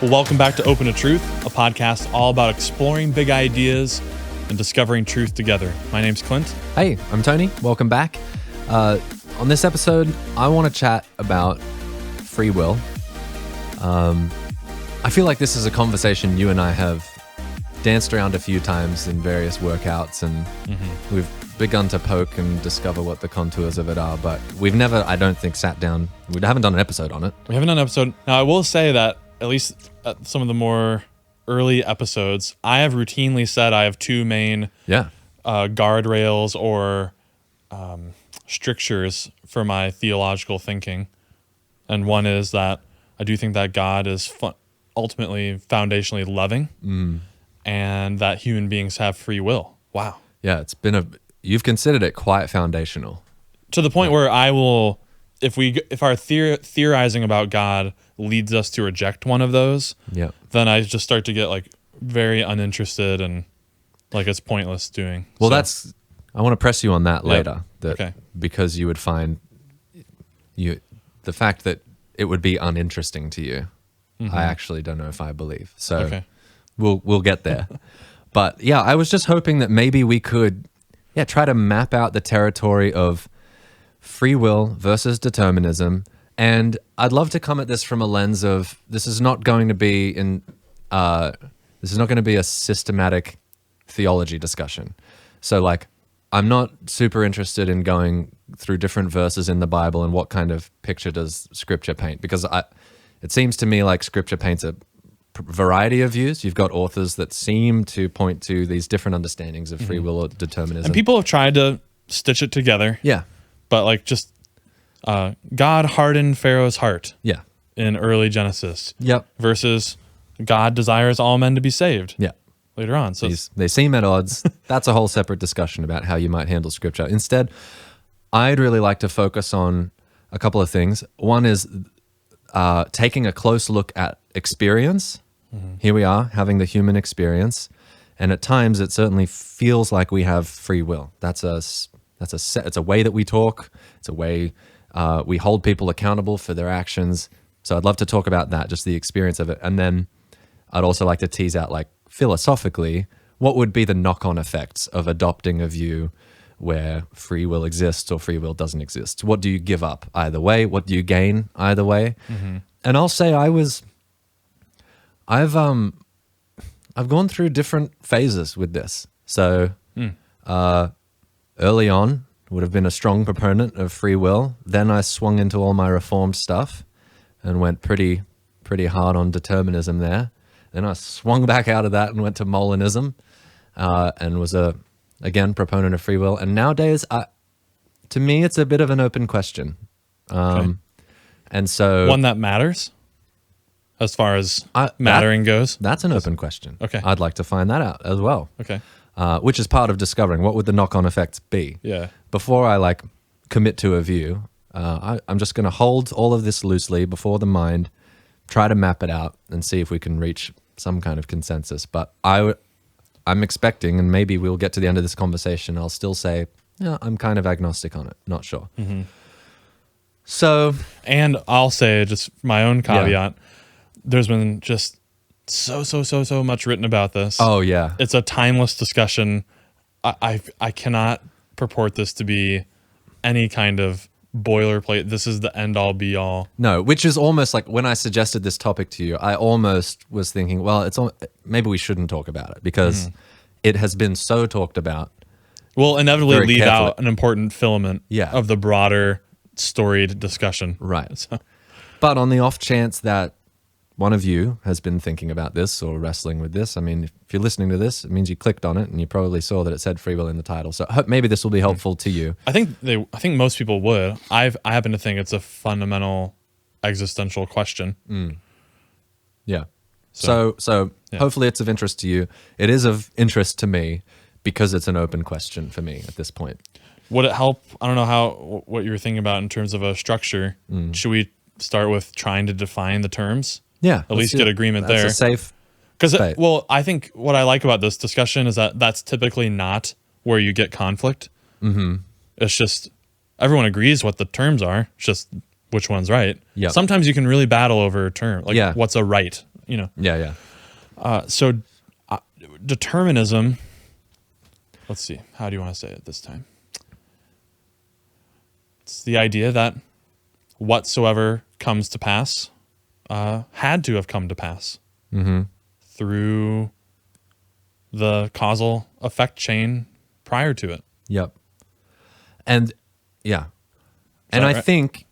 Well, welcome back to Open to Truth, a podcast all about exploring big ideas and discovering truth together. My name's Clint. Hey, I'm Tony. Welcome back. On this episode, I want to chat about free will. I feel like this is a conversation you and I have danced around a few times in various workouts, and we've begun to poke and discover what the contours of it are, but we've never, I don't think, sat down. We haven't done an episode on it. We haven't done an episode. Now, I will say that at least at some of the more early episodes, I have routinely said I have two main guardrails or strictures for my theological thinking. And one is that I do think that God is ultimately foundationally loving and that human beings have free will. Wow. Yeah, you've considered it quite foundational. To the point where I will, if our theorizing about God leads us to reject one of those, then I just start to get like very uninterested and like it's pointless doing. Well, I want to press you on that later. Okay. Because you would find the fact that it would be uninteresting to you, I actually don't know if I believe. So we'll get there. But yeah, I was just hoping that maybe we could try to map out the territory of free will versus determinism. And I'd love to come at this from a lens of this is not going to be a systematic theology discussion. So like, I'm not super interested in going through different verses in the Bible and what kind of picture does Scripture paint, because it seems to me like Scripture paints a variety of views. You've got authors that seem to point to these different understandings of free will or determinism. And people have tried to stitch it together. Yeah. But like just God hardened Pharaoh's heart. Yeah. In early Genesis. Yep. Versus God desires all men to be saved. Yeah. Later on. So they seem at odds. That's a whole separate discussion about how you might handle Scripture. Instead, I'd really like to focus on a couple of things. One is taking a close look at experience. Here we are having the human experience, and at times it certainly feels like we have free will. It's a way that we talk. It's a way we hold people accountable for their actions. So I'd love to talk about that, just the experience of it, and then I'd also like to tease out, like, philosophically, what would be the knock-on effects of adopting a view where free will exists or free will doesn't exist? What do you give up either way? What do you gain either way? And I'll say I've gone through different phases with this. So early on, would have been a strong proponent of free will. Then I swung into all my Reformed stuff and went pretty hard on determinism there. Then I swung back out of that and went to Molinism and was again proponent of free will. And nowadays, to me, it's a bit of an open question. And so one that matters as far as mattering goes. That's an open question. Okay. I'd like to find that out as well. Okay. Which is part of discovering what would the knock-on effects be. Yeah. Before I commit to a view, I'm just going to hold all of this loosely before the mind, try to map it out and see if we can reach some kind of consensus. But I'm expecting, and maybe we'll get to the end of this conversation, I'll still say, I'm kind of agnostic on it. Not sure. So, and I'll say just my own caveat. There's been just so much written about this. Oh yeah. It's a timeless discussion. I cannot purport this to be any kind of boilerplate. This is the end all be all. No, which is almost like when I suggested this topic to you, I almost was thinking, well, maybe we shouldn't talk about it because it has been so talked about. We'll inevitably leave out an important filament Yeah. of the broader storied discussion. Right. So. But on the off chance that one of you has been thinking about this or wrestling with this, I mean, if you're listening to this, it means you clicked on it and you probably saw that it said free will in the title. So maybe this will be helpful to you. I think most people would. I happen to think it's a fundamental existential question. Yeah. So hopefully it's of interest to you. It is of interest to me because it's an open question for me at this point. Would it help? I don't know what you were thinking about in terms of a structure. Should we start with trying to define the terms? Yeah. At least get agreement there. That's a safe. Because, I think what I like about this discussion is that that's typically not where you get conflict. It's just everyone agrees what the terms are. It's just which one's right. Yep. Sometimes you can really battle over a term, like what's a right Yeah. So determinism, let's see, how do you want to say it this time? It's the idea that whatsoever comes to pass had to have come to pass through the causal effect chain prior to it. Yep. And yeah. And I think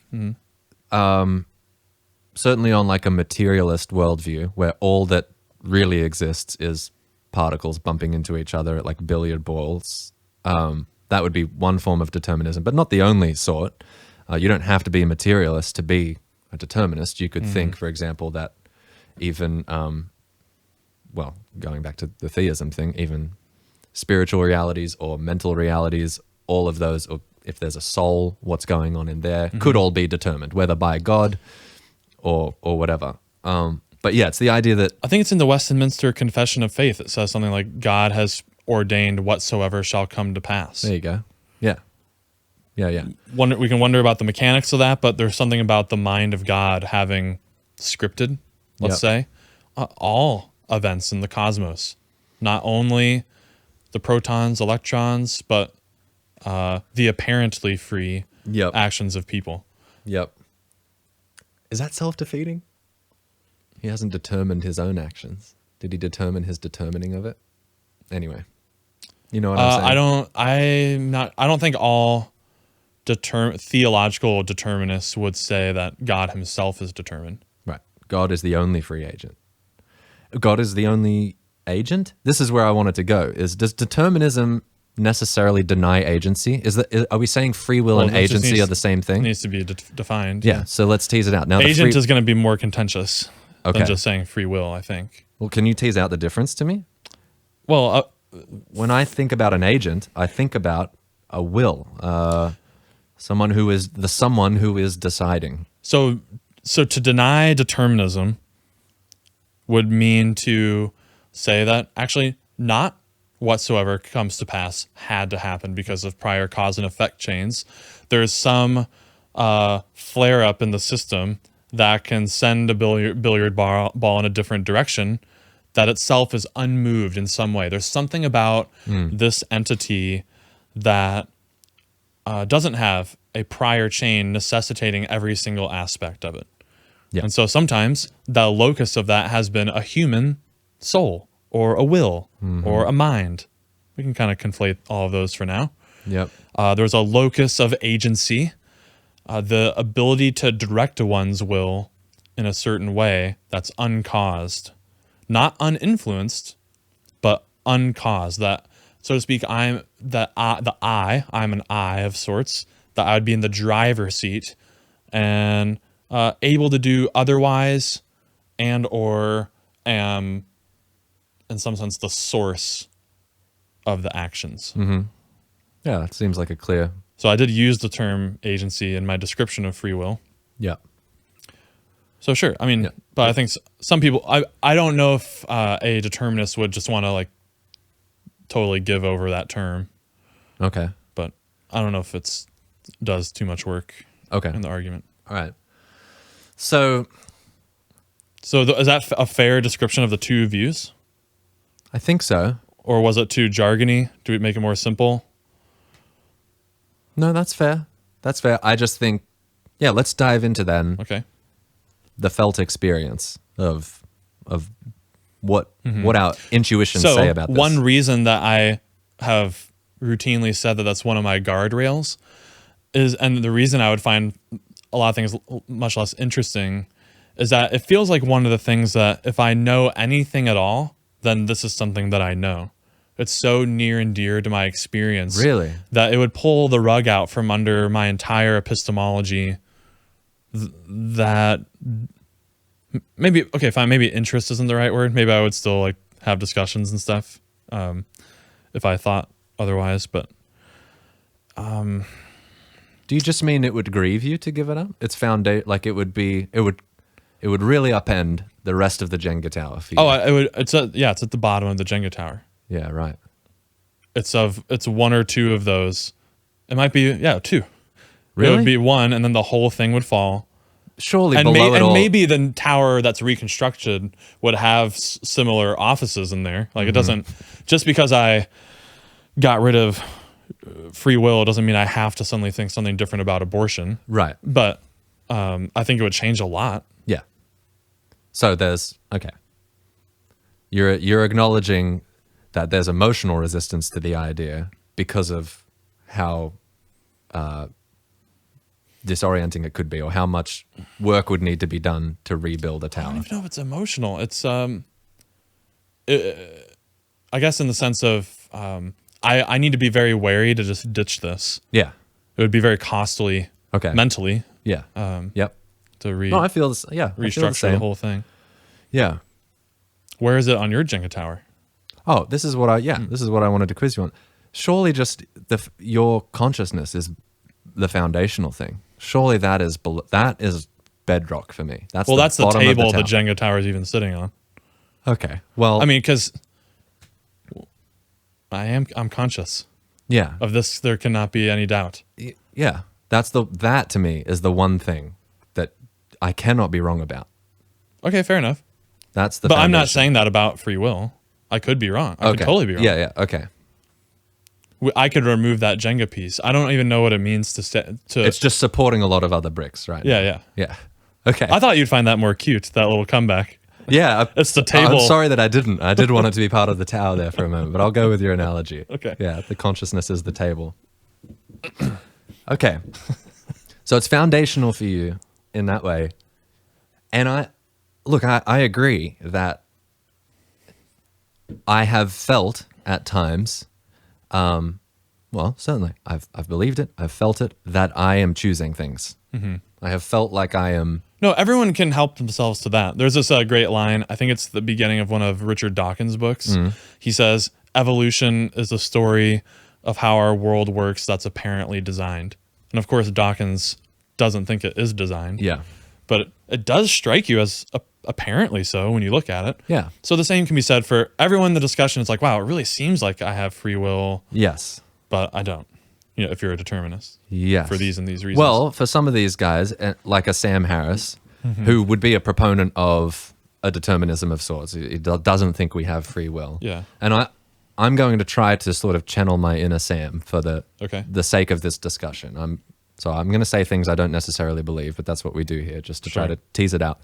certainly on like a materialist worldview where all that really exists is particles bumping into each other at like billiard balls, that would be one form of determinism, but not the only sort. You don't have to be a materialist to be a determinist. You could think, for example, that even, well, going back to the theism thing, even spiritual realities or mental realities, all of those, or if there's a soul, what's going on in there, could all be determined, whether by God or whatever. But yeah, it's the idea that... I think it's in the Westminster Confession of Faith. It says something like, God has ordained whatsoever shall come to pass. There you go. Yeah. We can wonder about the mechanics of that, but there's something about the mind of God having scripted, let's say, all events in the cosmos. Not only the protons, electrons, but the apparently free actions of people. Yep. Is that self-defeating? He hasn't determined his own actions. Did he determine his determining of it? Anyway, you know what I'm saying? I don't think all theological determinists would say that God himself is determined. Right. God is the only free agent. God is the only agent? This is where I wanted to go. Does determinism necessarily deny agency? Are we saying free will and agency are the same thing? It needs to be defined. Yeah, so let's tease it out. Now, agent is going to be more contentious than just saying free will, I think. Well, can you tease out the difference to me? Well, when I think about an agent, I think about a will, someone who is deciding. So to deny determinism would mean to say that actually not whatsoever comes to pass had to happen because of prior cause and effect chains. There's some flare up in the system that can send a billiard ball in a different direction that itself is unmoved in some way. There's something about this entity that doesn't have a prior chain necessitating every single aspect of it. Yeah. And so sometimes the locus of that has been a human soul or a will or a mind. We can kind of conflate all of those for now. Yep. There's a locus of agency, the ability to direct one's will in a certain way that's uncaused. Not uninfluenced, but uncaused. That, so to speak, I'm an I of sorts, that I would be in the driver's seat and able to do otherwise and or am, in some sense, the source of the actions. Mm-hmm. Yeah, that seems like a clear... So I did use the term agency in my description of free will. Yeah. So sure, I mean, but I think some people, I don't know if a determinist would just want to like totally give over that term. Okay. But I don't know if it's does too much work in the argument. All right. So is that a fair description of the two views? I think so. Or was it too jargony? Do we make it more simple? No, that's fair. That's fair. I just think, let's dive into then. Okay. The felt experience of what our intuitions say about this. One reason that I have routinely said that that's one of my guardrails is, and the reason I would find a lot of things much less interesting, is that it feels like one of the things that if I know anything at all, then this is something that I know. It's so near and dear to my experience. Really? That it would pull the rug out from under my entire epistemology. That maybe, okay, fine, maybe interest isn't the right word. Maybe I would still like have discussions and stuff if I thought otherwise, but do you just mean it would grieve you to give it up? It's like it would really upend the rest of the Jenga tower for you. It's at the bottom of the Jenga tower. Yeah, right. It's one or two of those. It might be two. Really? It would be one, and then the whole thing would fall. surely and below it all, maybe the tower that's reconstructed would have similar offices in there. Like it doesn't, just because I got rid of free will doesn't mean I have to suddenly think something different about abortion. right? But I think it would change a lot. Yeah. So you're acknowledging that there's emotional resistance to the idea because of how disorienting it could be, or how much work would need to be done to rebuild a I tower. don't even know if it's emotional. It's I guess in the sense of I need to be very wary to just ditch this. Yeah. It would be very costly mentally. Yeah. Yep. To No, I feel this. Yeah. restructure the whole thing. Yeah. Where is it on your Jenga tower? Oh, this is what I wanted to quiz you on. Surely just your consciousness is the foundational thing. Surely that is bedrock for me. That's the table the Jenga tower is even sitting on. Okay. Well, I mean, because I'm conscious. Yeah. Of this, there cannot be any doubt. Yeah. That to me is the one thing that I cannot be wrong about. Okay, fair enough. That's the But foundation. I'm not saying that about free will. I could be wrong. I could totally be wrong. Yeah, okay. I could remove that Jenga piece. I don't even know what it means to. It's just supporting a lot of other bricks, right? Yeah. Okay. I thought you'd find that more cute, that little comeback. Yeah. It's the table. I'm sorry that I didn't. I did want it to be part of the tower there for a moment, but I'll go with your analogy. Okay. Yeah, the consciousness is the table. Okay. So it's foundational for you in that way. And I agree that I have felt at times, well, certainly I've believed it, I've felt it, that I am choosing things. Mm-hmm. I have felt like I am. No, everyone can help themselves to that. There's this great line. I think it's the beginning of one of Richard Dawkins' books. Mm. He says, evolution is the story of how our world works that's apparently designed. And of course, Dawkins doesn't think it is designed. Yeah. But it does strike you as apparently so when you look at it. Yeah. So the same can be said for everyone in the discussion. It's like, wow, it really seems like I have free will. Yes. But I don't. You know, if you're a determinist. Yes. For these and these reasons. Well, for some of these guys, like a Sam Harris, who would be a proponent of a determinism of sorts, he doesn't think we have free will. Yeah. And I'm going to try to sort of channel my inner Sam for the sake of this discussion. So I'm going to say things I don't necessarily believe, but that's what we do here, just to try to tease it out.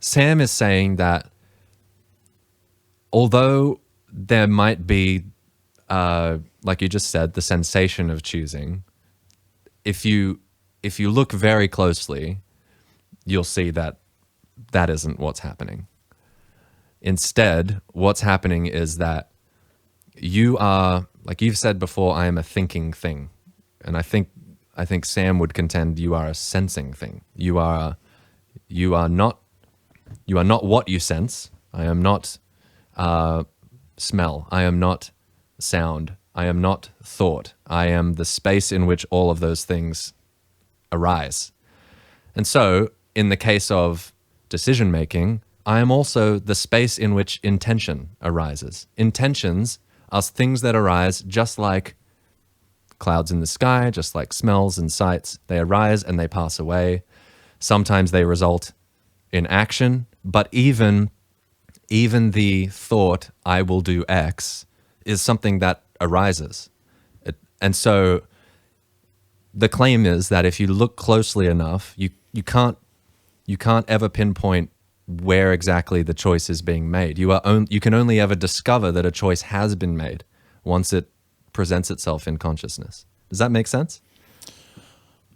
Sam is saying that although there might be, like you just said, the sensation of choosing, if you look very closely, you'll see that that isn't what's happening. Instead, what's happening is that you are, like you've said before, I am a thinking thing. And I think Sam would contend you are a sensing thing. You are not what you sense. I am not smell. I am not sound. I am not thought. I am the space in which all of those things arise. And so, in the case of decision making, I am also the space in which intention arises. Intentions are things that arise just like clouds in the sky, just like smells and sights. They arise and they pass away. Sometimes they result in action, but even the thought, I will do X, is something that arises. And so the claim is that if you look closely enough, you can't ever pinpoint where exactly the choice is being made. You can only ever discover that a choice has been made once it presents itself in consciousness. Does that make sense?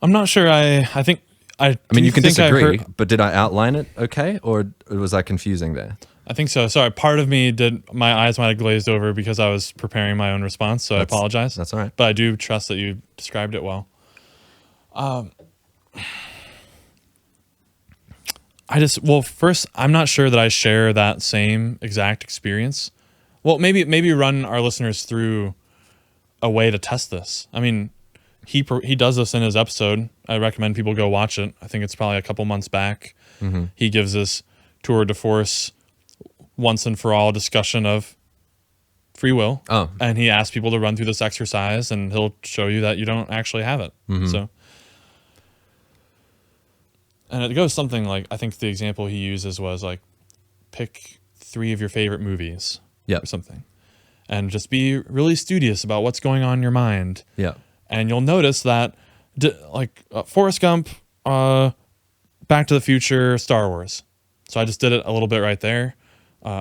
I'm not sure. I mean, you can disagree, but did I outline it okay, or was I confusing there? I think so. Sorry, part of me my eyes might have glazed over because I was preparing my own response, so I apologize. That's all right. But I do trust that you described it well. First, I'm not sure that I share that same exact experience. Well, maybe run our listeners through a way to test this. I mean, he does this in his episode. I recommend people go watch it. I think it's probably a couple months back. Mm-hmm. He gives this tour de force, once and for all discussion of free will. Oh. And he asks people to run through this exercise, and he'll show you that you don't actually have it. Mm-hmm. So And it goes something like, I think the example he uses was like, pick 3 of your favorite movies or something. And just be really studious about what's going on in your mind. Yeah. And you'll notice that, Forrest Gump, Back to the Future, Star Wars. So I just did it a little bit right there.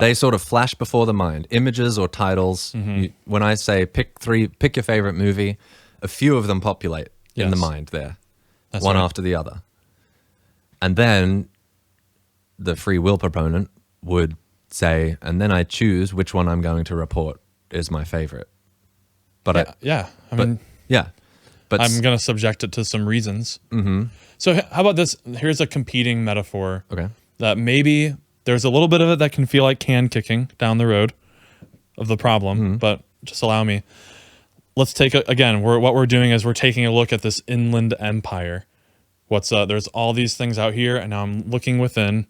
They sort of flash before the mind, images or titles. When I say pick your favorite movie, a few of them populate in the mind there, That's one right. after the other. And then the free will proponent would say, and then I choose which one I'm going to report is my favorite. But I mean, but I'm going to subject it to some reasons. So how about this? Here's a competing metaphor. Okay. That maybe there's a little bit of it that can feel like can kicking down the road of the problem, but just allow me. Let's take what we're doing is we're taking a look at this inland empire. There's all these things out here, and now I'm looking within,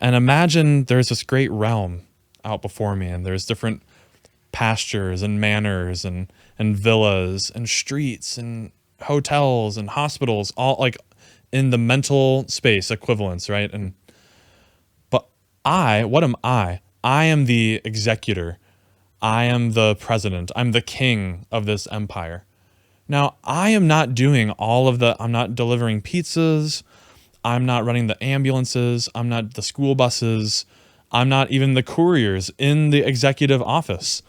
and imagine there's this great realm out before me, and there's different pastures and manors and villas and streets and hotels and hospitals, all like in the mental space equivalents, right? But what am I? I am the executor. I am the president. I'm the king of this empire. Now, I am not doing I'm not delivering pizzas. I'm not running the ambulances. I'm not the school buses. I'm not even the couriers in the executive office.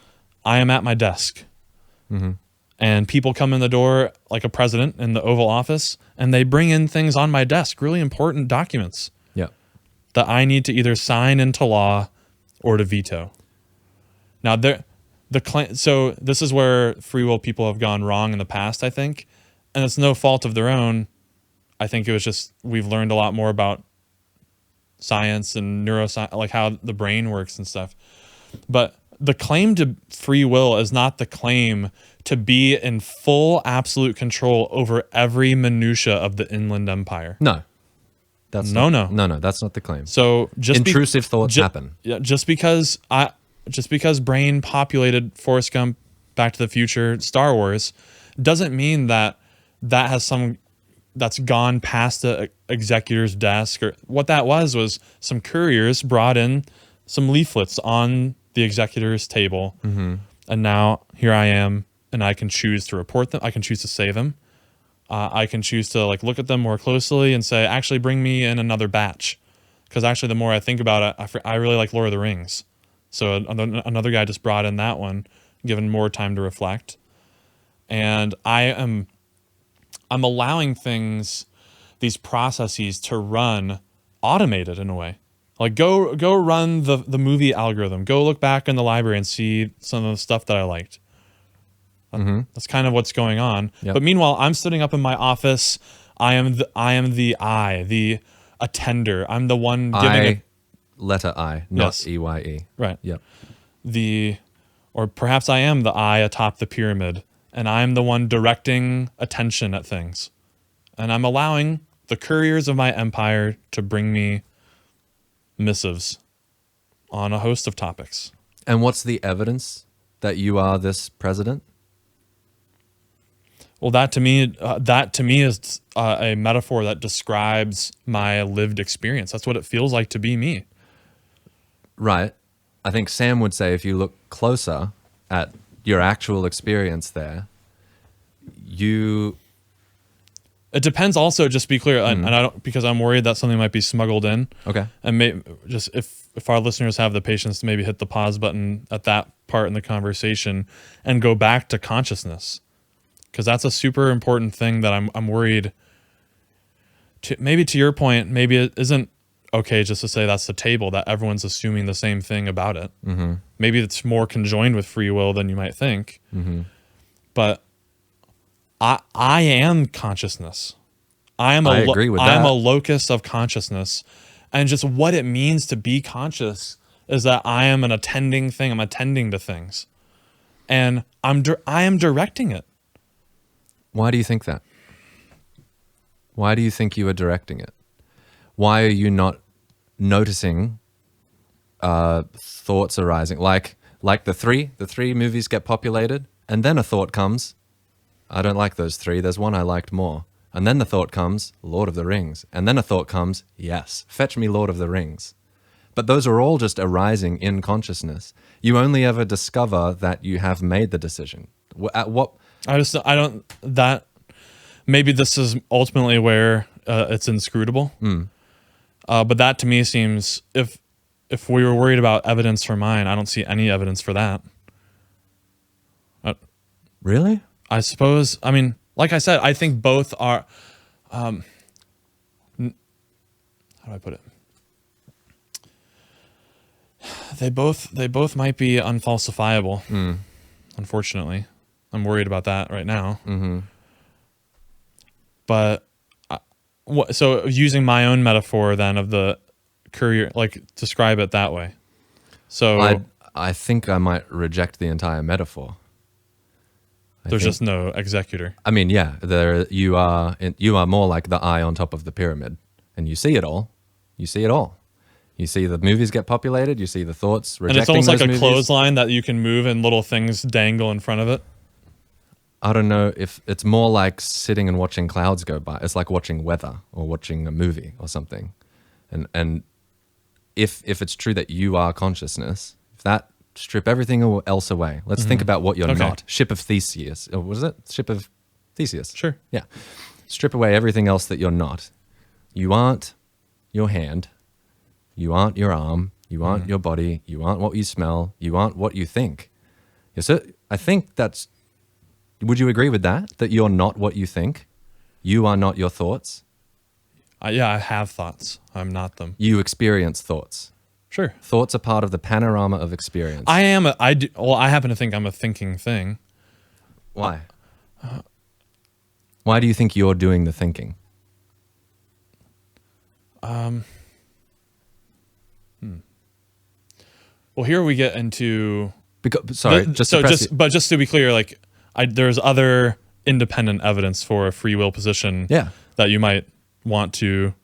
I am at my desk. And people come in the door like a president in the Oval Office, and they bring in things on my desk, really important documents that I need to either sign into law or to veto. Now, so this is where free will people have gone wrong in the past, I think, and it's no fault of their own. I think it was just we've learned a lot more about science and neuroscience, like how the brain works and stuff. But the claim to free will is not the claim to be in full absolute control over every minutia of the inland empire. No. That's no. That's not the claim. So intrusive thoughts happen. Yeah, just because Brain populated Forrest Gump, Back to the Future, Star Wars, doesn't mean that that's gone past the executor's desk. Or what that was some couriers brought in some leaflets on the executor's table, and now here I am, and I can choose to report them. I can choose to save them. I can choose to look at them more closely and say, actually, bring me in another batch, because actually, the more I think about it, I really like Lord of the Rings. So another guy just brought in that one, given more time to reflect, and I'm allowing these processes to run automated in a way. Like go run the movie algorithm. Go look back in the library and see some of the stuff that I liked. That's kind of what's going on. Yep. But meanwhile, I'm sitting up in my office. I am the attender. I'm the one giving letter I, not EYE. Right. Yep. Or perhaps I am the eye atop the pyramid, and I'm the one directing attention at things. And I'm allowing the couriers of my empire to bring me missives on a host of topics. And what's the evidence that you are this president? Well, that to me is a metaphor that describes my lived experience. That's what it feels like to be me. Right. I think Sam would say if you look closer at your actual experience there, It depends also, just to be clear, and I don't, because I'm worried that something might be smuggled in. Okay. And just if our listeners have the patience to maybe hit the pause button at that part in the conversation and go back to consciousness, because that's a super important thing that I'm worried. Maybe to your point, maybe it isn't okay just to say that's the table, that everyone's assuming the same thing about it. Maybe it's more conjoined with free will than you might think. But I am consciousness. I agree with that. I am a locus of consciousness. And just what it means to be conscious is that I am an attending thing. I'm attending to things. And I am directing it. Why do you think that? Why do you think you are directing it? Why are you not noticing thoughts arising? Like the three movies get populated, and then a thought comes. I don't like those 3. There's one I liked more. And then the thought comes, Lord of the Rings. And then a thought comes, yes, fetch me Lord of the Rings. But those are all just arising in consciousness. You only ever discover that you have made the decision. At what? I don't, that, maybe this is ultimately where it's inscrutable. But that to me seems, if we were worried about evidence for mine, I don't see any evidence for that. Really? I suppose, I mean, like I said, I think both are, how do I put it? They both might be unfalsifiable. Unfortunately, I'm worried about that right now. But so using my own metaphor then of the courier, like describe it that way. So I think I might reject the entire metaphor. There's just no executor. I mean, yeah, you are more like the eye on top of the pyramid, and you see it all. You see it all. You see the movies get populated. You see the thoughts rejecting. And it's almost like a movies. clothesline that you can move, and little things dangle in front of it. I don't know if it's more like sitting and watching clouds go by. It's like watching weather or watching a movie or something. And if it's true that you are consciousness, if that strip everything else away. Let's think about what you're not. Ship of Theseus. Or what is it? Ship of Theseus. Sure. Yeah. Strip away everything else that you're not. You aren't your hand. You aren't your arm. You aren't your body. You aren't what you smell. You aren't what you think. So I think that's... Would you agree with that? That you're not what you think? You are not your thoughts? Yeah, I have thoughts. I'm not them. You experience thoughts. Sure. Thoughts are part of the panorama of experience. I happen to think I'm a thinking thing. Why? Why do you think you're doing the thinking? Well, here we get into... just to be clear, like there's other independent evidence for a free will position that you might want to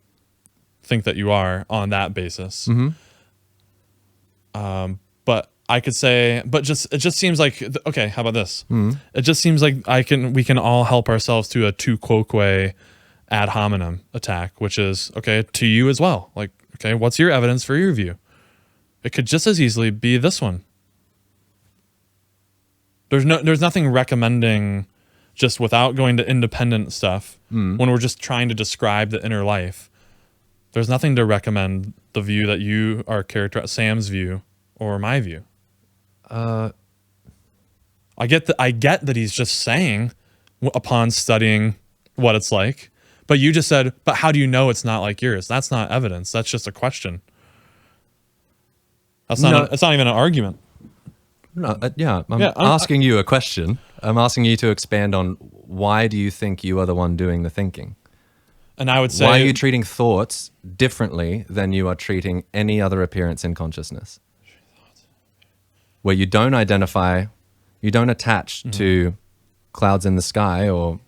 think that you are on that basis. But I could say, it just seems like, okay, how about this? It just seems like we can all help ourselves to a tu quoque ad hominem attack, which is, okay, to you as well. Like, okay, what's your evidence for your view? It could just as easily be this one. There's nothing recommending, just without going to independent stuff, when we're just trying to describe the inner life. There's nothing to recommend the view that you are Sam's view or my view. I get that he's just saying upon studying what it's like, but you just said, but how do you know it's not like yours? That's not evidence. That's just a question. It's not even an argument. No, I'm asking you a question. I'm asking you to expand on why do you think you are the one doing the thinking? And I would say... Why are you treating thoughts differently than you are treating any other appearance in consciousness? Where you don't identify, you don't attach to clouds in the sky or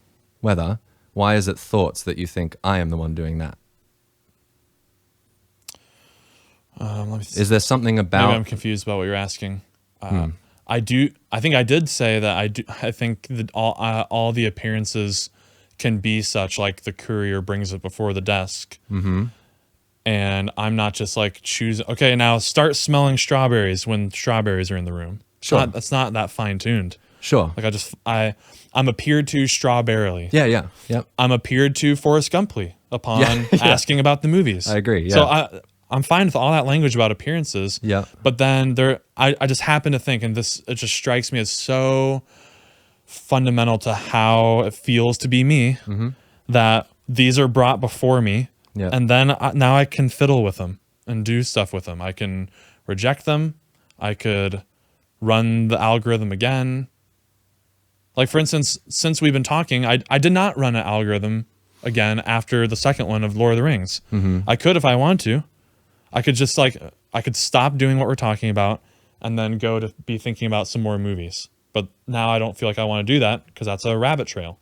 weather. Why is it thoughts that you think, I am the one doing that? Is there something about... Maybe I'm confused about what you're asking. I think I did say that I think that all the appearances can be such, like the courier brings it before the desk. And I'm not just like choosing, okay, now start smelling strawberries when strawberries are in the room. Sure. That's not that fine tuned. Sure. Like I'm appeared to strawberryly. Yeah. I'm appeared to Forrest Gumply upon asking about the movies. I agree. Yeah. So I'm fine with all that language about appearances. Yeah. But then I just happen to think, and it just strikes me as so fundamental to how it feels to be me, that these are brought before me. Yeah. And then now I can fiddle with them and do stuff with them. I can reject them. I could run the algorithm again. Like, for instance, since we've been talking, I did not run an algorithm again after the second one of Lord of the Rings. I could if I want to. I could just I could stop doing what we're talking about and then go to be thinking about some more movies. But now I don't feel like I want to do that because that's a rabbit trail.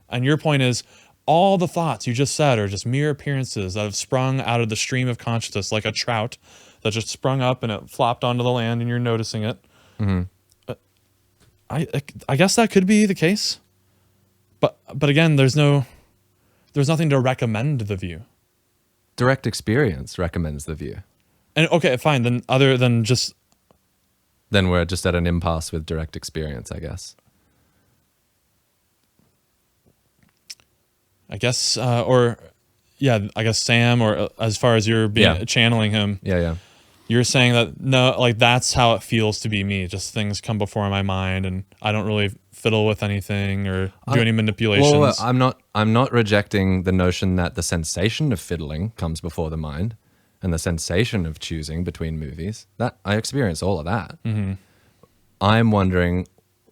And your point is, all the thoughts you just said are just mere appearances that have sprung out of the stream of consciousness, like a trout that just sprung up and it flopped onto the land and you're noticing it. I guess that could be the case. But again, there's no... there's nothing to recommend the view. Direct experience recommends the view. And okay, fine. Then other than just... Then we're just at an impasse with direct experience, I guess. I guess, I guess Sam, or as far as you're channeling him. Yeah. You're saying that, no, like that's how it feels to be me. Just things come before my mind and I don't really fiddle with anything or do any manipulations. Well, I'm not rejecting the notion that the sensation of fiddling comes before the mind and the sensation of choosing between movies. That I experience all of that. Mm-hmm. I'm wondering,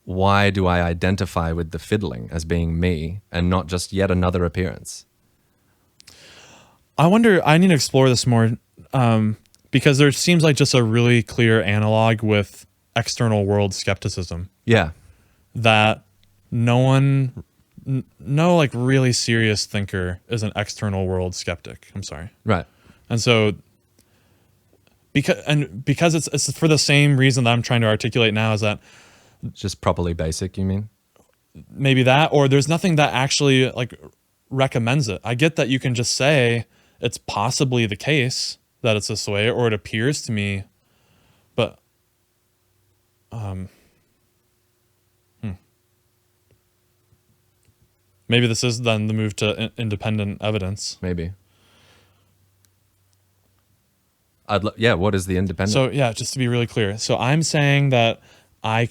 why do I identify with the fiddling as being me and not just yet another appearance? I wonder, I need to explore this more, because there seems like just a really clear analog with external world skepticism. Yeah. That no like really serious thinker is an external world skeptic. I'm sorry. Right. And so because it's for the same reason that I'm trying to articulate now, is that just properly basic, you mean? Maybe that, or there's nothing that actually like recommends it. I get that you can just say it's possibly the case that it's this way, or it appears to me, but maybe this is then the move to independent evidence. Maybe. What is the independent? So yeah, just to be really clear. So I'm saying that I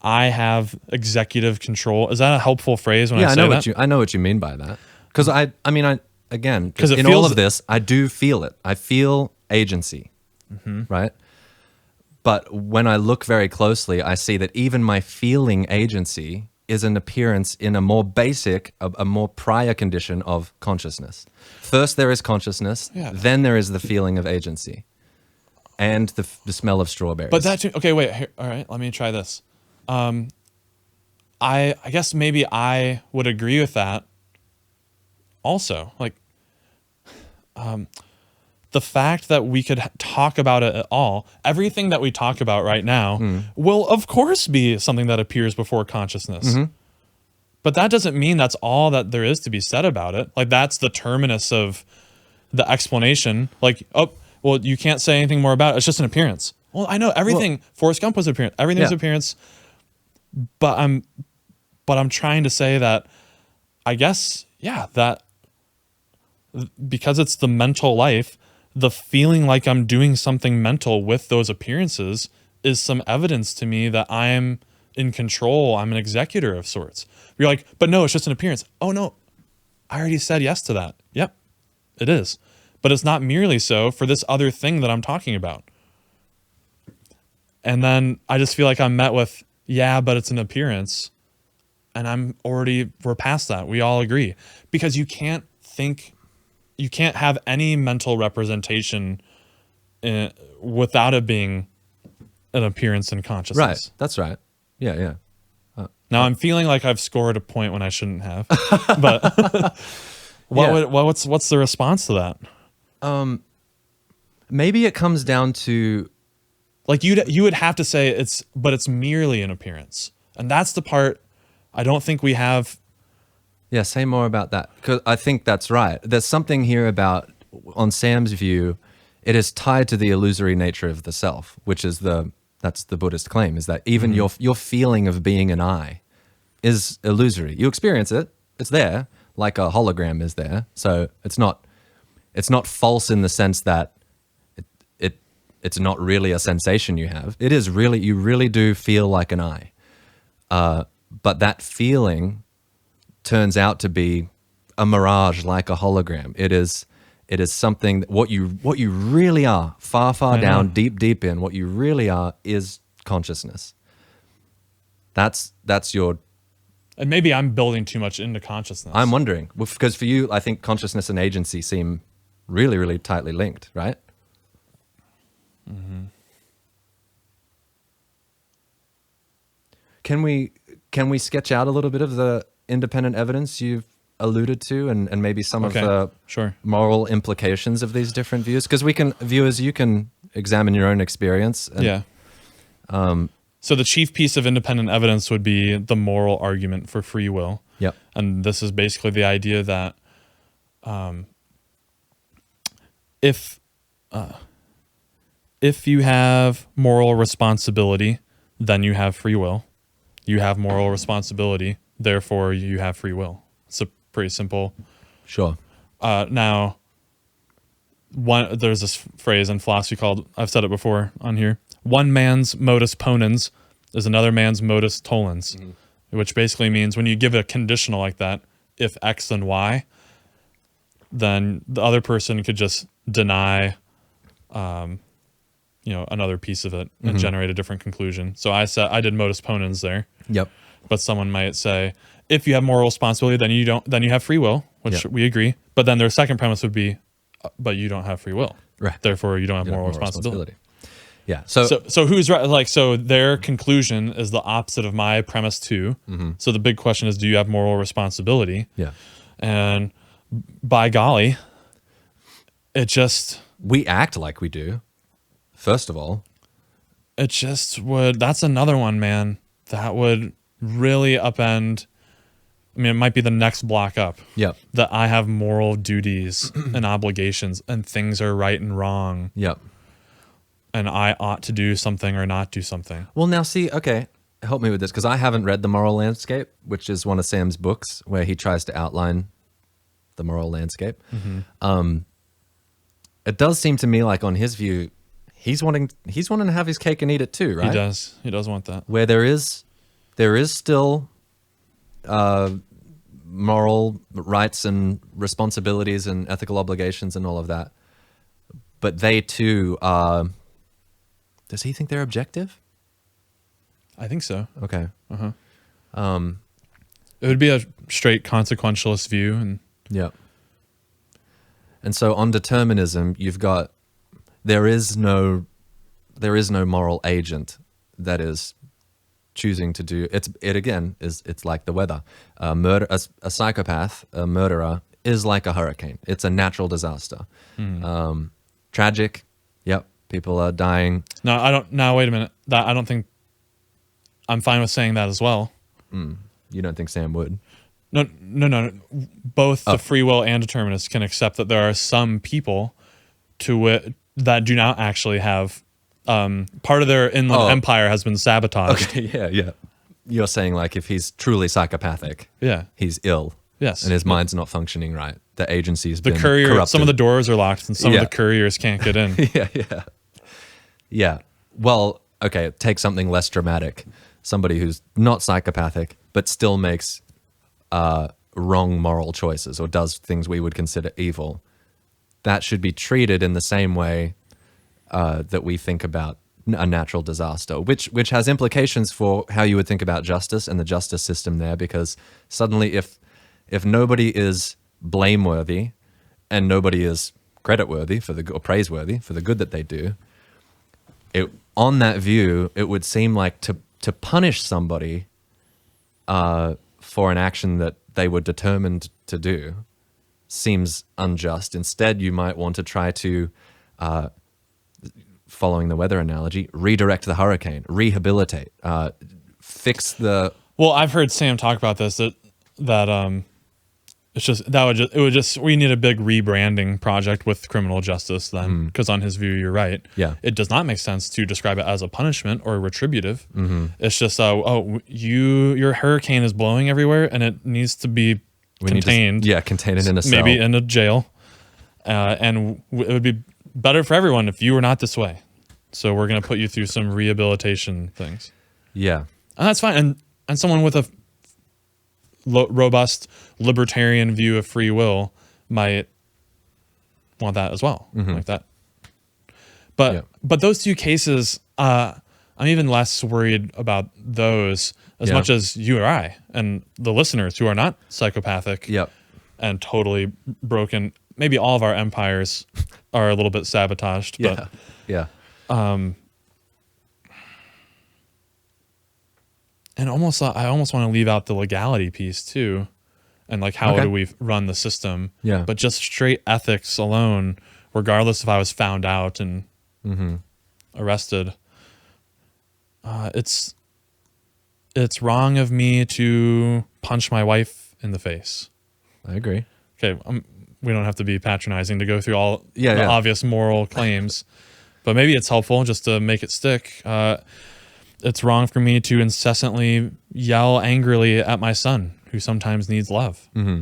have executive control. Is that a helpful phrase when I say that? I know what you mean by that. Because again, in all of this, I do feel it. I feel agency, right? But when I look very closely, I see that even my feeling agency is an appearance in a more basic, a more prior condition of consciousness. First there is consciousness, then there is the feeling of agency, and the smell of strawberries. But that, okay, wait, here, all right, let me try this. I guess maybe I would agree with that also. Like, the fact that we could talk about it at all, everything that we talk about right now will of course be something that appears before consciousness. But that doesn't mean that's all that there is to be said about it. Like, that's the terminus of the explanation. Like, oh, well, you can't say anything more about it. It's just an appearance. Well, I know everything. Well, Forrest Gump was an appearance. Everything was an appearance. But I'm trying to say that, I guess, that because it's the mental life, the feeling like I'm doing something mental with those appearances is some evidence to me that I'm in control. I'm an executor of sorts. You're like, but no, it's just an appearance. Oh no, I already said yes to that. Yep, it is. But it's not merely so for this other thing that I'm talking about. And then I just feel like I'm met with, but it's an appearance. And we're past that. We all agree. Because you can't have any mental representation without it being an appearance in consciousness. Right. That's right. Yeah. Now I'm feeling like I've scored a point when I shouldn't have. But what's the response to that? Maybe it comes down to, like, you would have to say it's merely an appearance. And that's the part I don't think we have. Yeah, say more about that, because I think that's right. There's something here about, on Sam's view, it is tied to the illusory nature of the self, which is that's the Buddhist claim, is that even your feeling of being an I is illusory. You experience it, it's there, like a hologram is there. So it's not false in the sense that it's not really a sensation you have. It is really, you really do feel like an I. But that feeling turns out to be a mirage, like a hologram. It is something that what you really are, far down, deep in, what you really are is consciousness. That's your. And maybe I'm building too much into consciousness. I'm wondering, because for you, I think consciousness and agency seem really, really tightly linked, right? Can we sketch out a little bit of the independent evidence you've alluded to, and maybe some of the moral implications of these different views? Because viewers, you can examine your own experience. So the chief piece of independent evidence would be the moral argument for free will. Yep. And this is basically the idea that if you have moral responsibility, then you have free will. You have moral responsibility, therefore you have free will. It's a pretty simple. Sure. Now, there's this phrase in philosophy called, I've said it before on here, one man's modus ponens is another man's modus tollens, which basically means when you give a conditional like that, if X then Y, then the other person could just deny another piece of it and generate a different conclusion. So I did modus ponens there. Yep. But someone might say, if you have moral responsibility, then you have free will, which we agree. But then their second premise would be, but you don't have free will. Right. Therefore you don't have moral responsibility. Yeah. So who's right? Like, so their conclusion is the opposite of my premise too. So the big question is, do you have moral responsibility? Yeah. And by golly, we act like we do. First of all, that's another one, man. That would really upend. I mean, it might be the next block up. Yep. That I have moral duties and obligations and things are right and wrong. Yep. And I ought to do something or not do something. Well, now see, okay, help me with this, because I haven't read The Moral Landscape, which is one of Sam's books where he tries to outline the moral landscape. It does seem to me like, on his view, he's wanting to have his cake and eat it too, right? He does want that. Where there is still moral rights and responsibilities and ethical obligations and all of that, but they too are. Does he think they're objective? I think so. Okay. It would be a straight consequentialist view, and yeah. And so on determinism, you've got there is no moral agent that is choosing to do it's like the weather. A psychopath, a murderer, is like a hurricane. It's a natural disaster. Tragic. Yep. People are dying. No, I don't. Now wait a minute. I don't think. I'm fine with saying that as well. You don't think Sam would? No. Both the free will and determinists can accept that there are some people that do not actually have part of their inland empire has been sabotaged. Okay, yeah. You're saying, like, if he's truly psychopathic, he's ill. Yes. And his mind's not functioning right. The agency's been courier, corrupted. some of the doors are locked and some of the couriers can't get in. Yeah. Well, okay, take something less dramatic. Somebody who's not psychopathic, but still makes wrong moral choices or does things we would consider evil. That should be treated in the same way that we think about a natural disaster, which has implications for how you would think about justice and the justice system there, because suddenly if nobody is blameworthy and nobody is creditworthy or praiseworthy for the good that they do, on that view, it would seem like to punish somebody for an action that they were determined to do seems unjust. Instead, you might want to try to, following the weather analogy, redirect the hurricane, rehabilitate, fix the... Well, I've heard Sam talk about this, that we need a big rebranding project with criminal justice then, because on his view, you're right. Yeah. It does not make sense to describe it as a punishment or retributive. It's just, your hurricane is blowing everywhere and it needs to be contained. Contain it in a cell. Maybe in a jail. And it would be better for everyone if you were not this way. So we're going to put you through some rehabilitation things. Yeah. And that's fine. And someone with a robust libertarian view of free will might want that as well, like that. But those two cases, I'm even less worried about those as much as you or I and the listeners who are not psychopathic and totally broken. Maybe all of our empires are a little bit sabotaged. But, and I almost want to leave out the legality piece too, and like how do we run the system? Yeah. But just straight ethics alone, regardless if I was found out and arrested, it's wrong of me to punch my wife in the face. I agree. Okay, we don't have to be patronizing to go through all the obvious moral claims, but maybe it's helpful just to make it stick. It's wrong for me to incessantly yell angrily at my son, who sometimes needs love. Mm-hmm.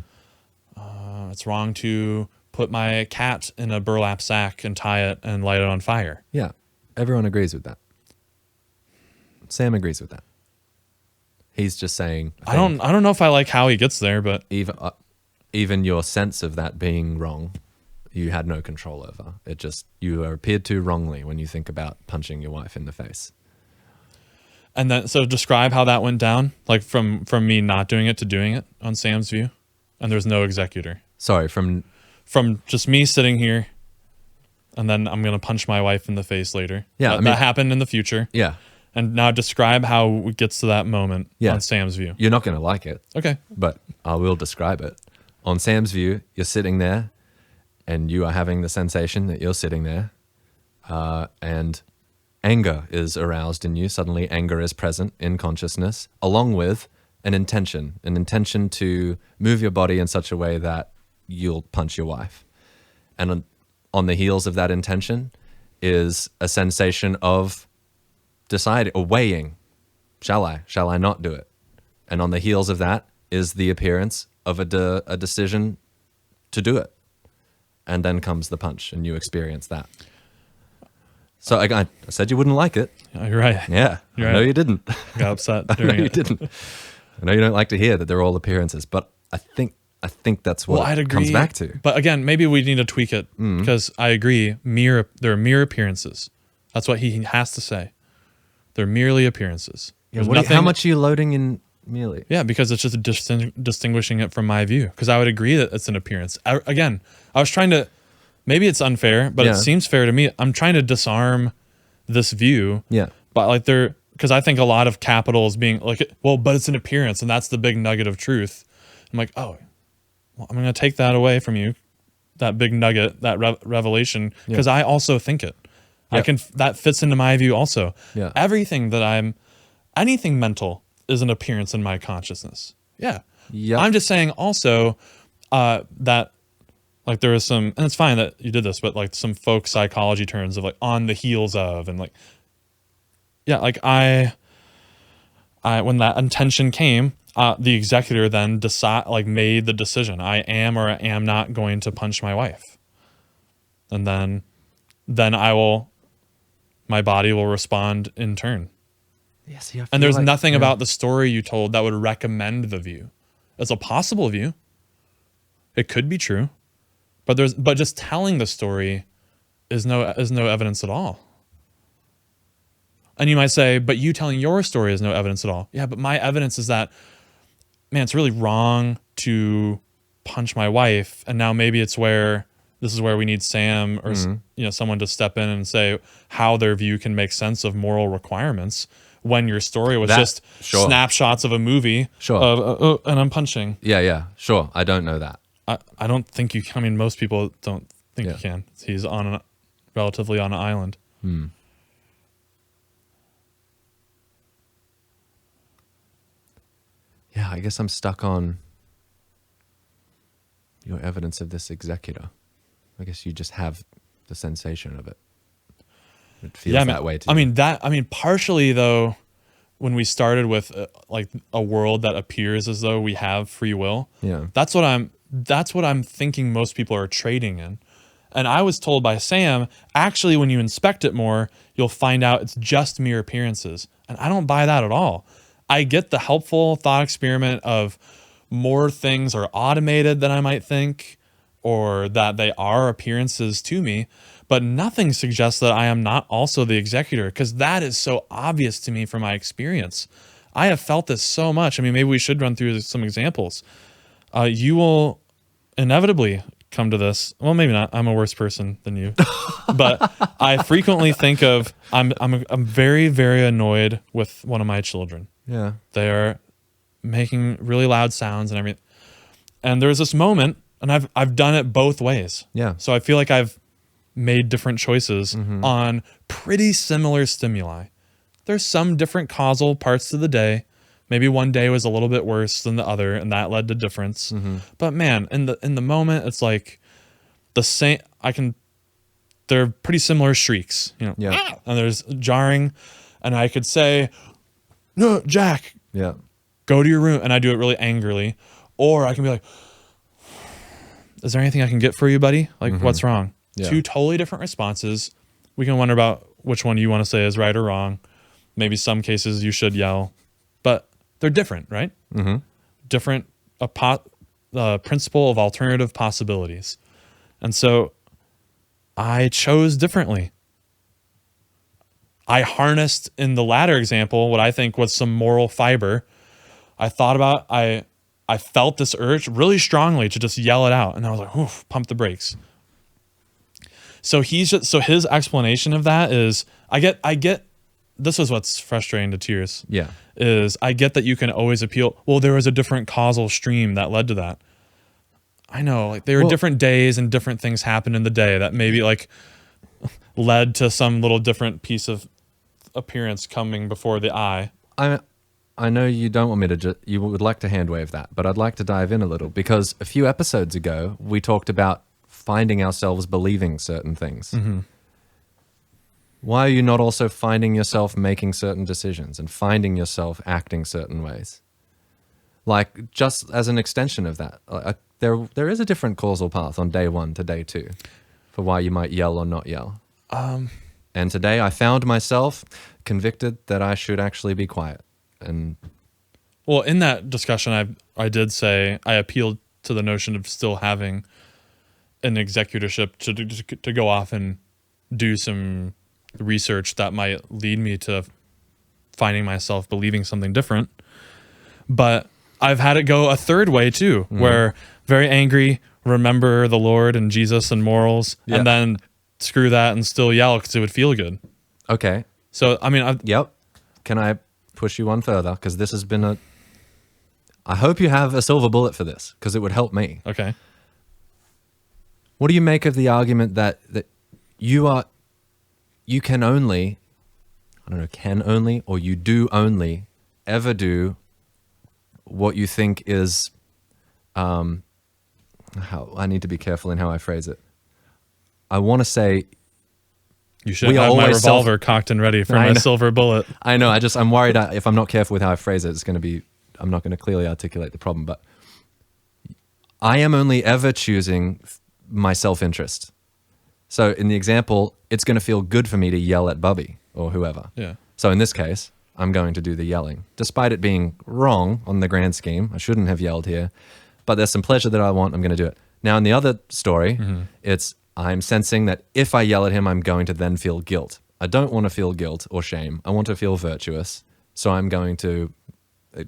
It's wrong to put my cat in a burlap sack and tie it and light it on fire. Yeah, everyone agrees with that. Sam agrees with that. He's just saying, I don't know if I like how he gets there, but even your sense of that being wrong, you had no control over. It just, you appeared to wrongly when you think about punching your wife in the face. And then, so describe how that went down, like from me not doing it to doing it on Sam's view, and there's no executor. Sorry, from just me sitting here, and then I'm gonna punch my wife in the face later. Yeah, that happened in the future. Yeah. And now describe how it gets to that moment on Sam's view. You're not gonna like it. Okay. But I will describe it. On Sam's view, you're sitting there, and you are having the sensation that you're sitting there, and anger is aroused in you. Suddenly, anger is present in consciousness, along with an intention to move your body in such a way that you'll punch your wife. And on the heels of that intention is a sensation of deciding or weighing, shall I not do it? And on the heels of that is the appearance of a decision to do it. And then comes the punch, and you experience that. So I said you wouldn't like it. Oh, you're right. Yeah, you're I know right. you didn't. Got upset I during know it. you didn't. I know you don't like to hear that they're all appearances, but I think that's what I'd it agree, comes back to. But again, maybe we need to tweak it because I agree. There are mere appearances. That's what he has to say. They're merely appearances. Yeah, how much are you loading in merely? Yeah, because it's just distinguishing it from my view. Because I would agree that it's an appearance. I was trying to. Maybe it's unfair, but it seems fair to me. I'm trying to disarm this view. Yeah. But because I think a lot of capital is being like, well, but it's an appearance, and that's the big nugget of truth. I'm like, oh, well, I'm going to take that away from you, that big nugget, that revelation, because I also think it. Yep. That fits into my view also. Yeah. Everything anything mental is an appearance in my consciousness. Yeah. Yep. I'm just saying also that like there is some, and it's fine that you did this, but like some folk psychology terms of like on the heels of, and like, yeah, like when that intention came, the executor then made the decision. I am or I am not going to punch my wife. And then my body will respond in turn. Yeah, see, and there's nothing about the story you told that would recommend the view. It's a possible view. It could be true. But just telling the story is no evidence at all. And you might say, but you telling your story is no evidence at all. Yeah, but my evidence is that, man, it's really wrong to punch my wife. And now maybe this is where we need Sam or someone to step in and say how their view can make sense of moral requirements when your story was snapshots of a movie of, and I'm punching. Yeah, sure. I don't know that. I don't think you can. I mean, most people don't think you can. He's relatively on an island. Yeah, I guess I'm stuck on your evidence of this executor. I guess you just have the sensation of it. It feels that way to you. I mean, partially though, when we started with like a world that appears as though we have free will. Yeah, that's what I'm thinking most people are trading in. And I was told by Sam, actually, when you inspect it more, you'll find out it's just mere appearances. And I don't buy that at all. I get the helpful thought experiment of more things are automated than I might think, or that they are appearances to me, but nothing suggests that I am not also the executor, because that is so obvious to me from my experience. I have felt this so much. I mean, maybe we should run through some examples. You will inevitably come to this. Well, maybe not. I'm a worse person than you, but I frequently think of I'm very, very annoyed with one of my children. Yeah, they are making really loud sounds and everything. And there's this moment, and I've done it both ways. Yeah. So I feel like I've made different choices on pretty similar stimuli. There's some different causal parts to the day, Maybe one day was a little bit worse than the other, and that led to difference. Mm-hmm. But man, in the moment, it's like the same. They're pretty similar shrieks, Yeah. and there's jarring, and I could say, "No, Jack, Yeah. go to your room," and I do it really angrily, or I can be like, "Is there anything I can get for you, buddy? Like, what's wrong?" Yeah. Two totally different responses. We can wonder about which one you want to say is right or wrong. Maybe some cases you should yell, but they're different, right? Mm-hmm. Different, principle of alternative possibilities. And so I chose differently. I harnessed, in the latter example, what I think was some moral fiber. I thought about, I felt this urge really strongly to just yell it out. And I was like, oof, pump the brakes. So his explanation of that is, I get, this is what's frustrating to tears. Yeah. Is I get that you can always appeal. Well, there was a different causal stream that led to that. I know, like there were different days and different things happened in the day that maybe like led to some little different piece of appearance coming before the eye. I know you don't want me to you would like to hand wave that, but I'd like to dive in a little because a few episodes ago we talked about finding ourselves believing certain things. Mm-hmm. Why are you not also finding yourself making certain decisions and finding yourself acting certain ways? Like just as an extension of that, there is a different causal path on day 1 to day 2 for why you might yell or not yell. And today I found myself convicted that I should actually be quiet. And well, in that discussion, I did say I appealed to the notion of still having an executorship to go off and do some research that might lead me to finding myself believing something different. But I've had it go a third way too, where very angry, remember the Lord and Jesus and morals, and then screw that and still yell because it would feel good. Okay. So, I mean, yep. Can I push you one further? Because this has been I hope you have a silver bullet for this because it would help me. Okay. What do you make of the argument that you can only, I don't know, can only, or you do only ever do what you think is, how I need to be careful in how I phrase it. I want to say, you should have my revolver cocked and ready for my silver bullet. I know. I'm worried if I'm not careful with how I phrase it, I'm not going to clearly articulate the problem, but I am only ever choosing my self-interest. So in the example, it's going to feel good for me to yell at Bubby or whoever. Yeah. So in this case, I'm going to do the yelling, despite it being wrong on the grand scheme. I shouldn't have yelled here, but there's some pleasure that I want. I'm going to do it. Now in the other story, I'm sensing that if I yell at him, I'm going to then feel guilt. I don't want to feel guilt or shame. I want to feel virtuous. So I'm going to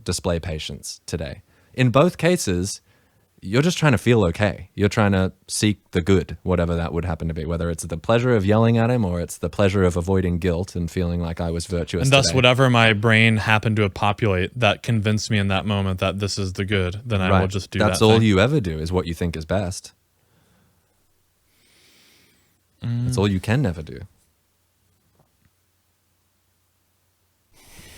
display patience today. In both cases, you're just trying to feel okay. You're trying to seek the good, whatever that would happen to be, whether it's the pleasure of yelling at him or it's the pleasure of avoiding guilt and feeling like I was virtuous And thus, today. whatever my brain happened to populate that convinced me in that moment that this is the good, then I will just do that. That's all you ever do is what you think is best. That's all you can never do.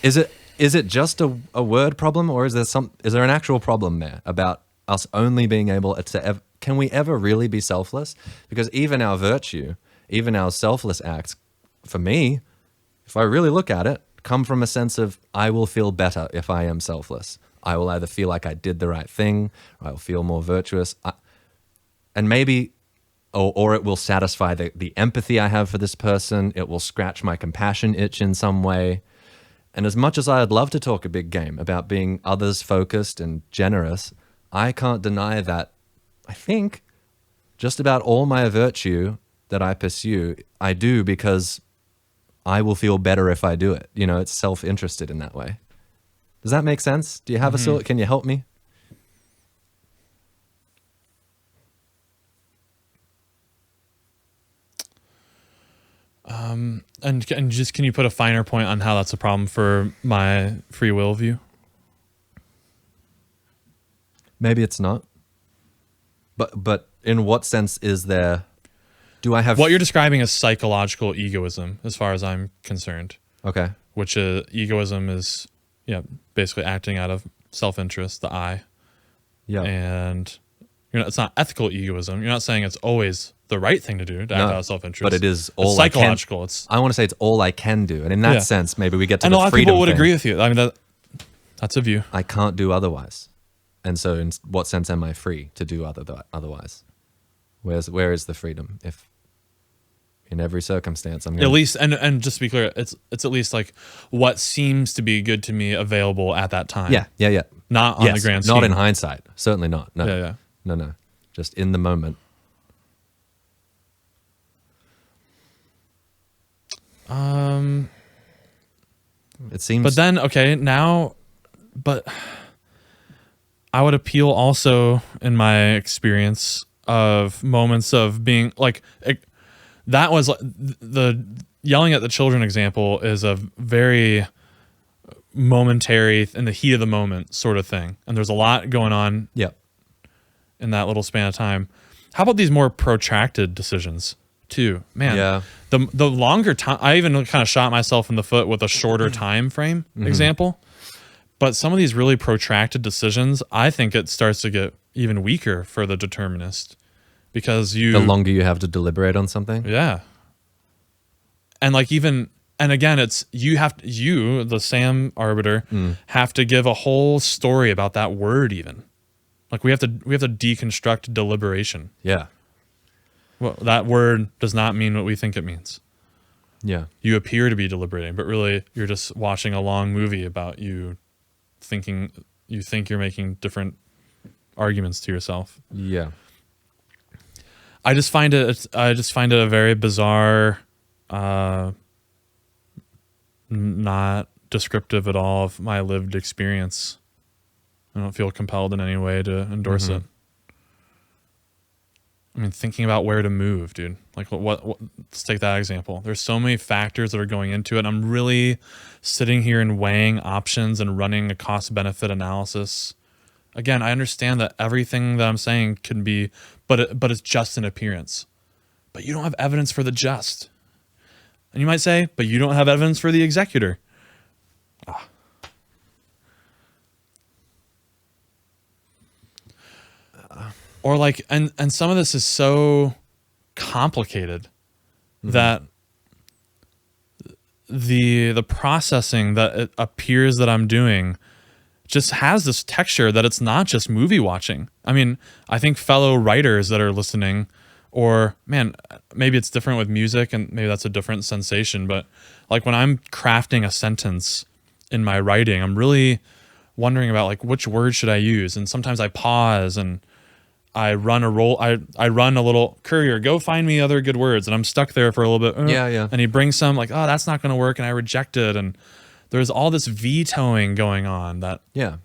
Is it just a word problem, or is there an actual problem there about us only being able to can we ever really be selfless? Because even our virtue, even our selfless acts, for me, if I really look at it, come from a sense of I will feel better if I am selfless. I will either feel like I did the right thing, or I will feel more virtuous, and maybe, or it will satisfy the empathy I have for this person. It will scratch my compassion itch in some way. And as much as I'd love to talk a big game about being others-focused and generous, I can't deny that I think just about all my virtue that I pursue, I do because I will feel better if I do it. You know, it's self-interested in that way. Does that make sense? Do you have can you help me? And just can you put a finer point on how that's a problem for my free will view? Maybe it's not. But in what sense is there? Do I have what you're describing as psychological egoism, as far as I'm concerned? Okay. Which egoism is, basically acting out of self-interest, the I. Yeah. And it's not ethical egoism. You're not saying it's always the right thing to do to act out of self-interest. But it is all it's psychological. I want to say it's all I can do. And in that sense, maybe we get to and the a lot of freedom people would thing. agree with you. I mean, that's a view. I can't do otherwise. And so in what sense am I free to do otherwise? Where is the freedom? If in every circumstance I'm at least, and just to be clear, it's at least like what seems to be good to me available at that time. Yeah. Not on the grand scheme. Not in hindsight. Certainly not. No. Yeah. No. Just in the moment. It seems. But then, but I would appeal also in my experience of moments of being like, that was the yelling at the children example is a very momentary, in the heat of the moment sort of thing. And there's a lot going on in that little span of time. How about these more protracted decisions too? Man, the longer time, I even kind of shot myself in the foot with a shorter time frame example. But some of these really protracted decisions, I think it starts to get even weaker for the determinist, because the longer you have to deliberate on something. Yeah. And like and again, it's you, the Sam arbiter, have to give a whole story about that word even. Like we have to deconstruct deliberation. Yeah. Well, that word does not mean what we think it means. Yeah. You appear to be deliberating, but really you're just watching a long movie about you thinking you think you're making different arguments to yourself. Yeah. I just find it a very bizarre, not descriptive at all of my lived experience. I don't feel compelled in any way to endorse it. I mean, thinking about where to move, dude. Like, what? Let's take that example. There's so many factors that are going into it. I'm really sitting here and weighing options and running a cost-benefit analysis. Again, I understand that everything that I'm saying can be, but it's just an appearance. But you don't have evidence for the just. And you might say, but you don't have evidence for the executor. Or like, and some of this is so complicated that the processing that it appears that I'm doing just has this texture that it's not just movie watching. I mean, I think fellow writers that are listening, or man, maybe it's different with music and maybe that's a different sensation, but like when I'm crafting a sentence in my writing, I'm really wondering about like which word should I use? And sometimes I pause and I run a roll. I run a little courier, go find me other good words. And I'm stuck there for a little bit. Yeah. And he brings some like, oh, that's not going to work. And I reject it. And there's all this vetoing going on that. Yeah.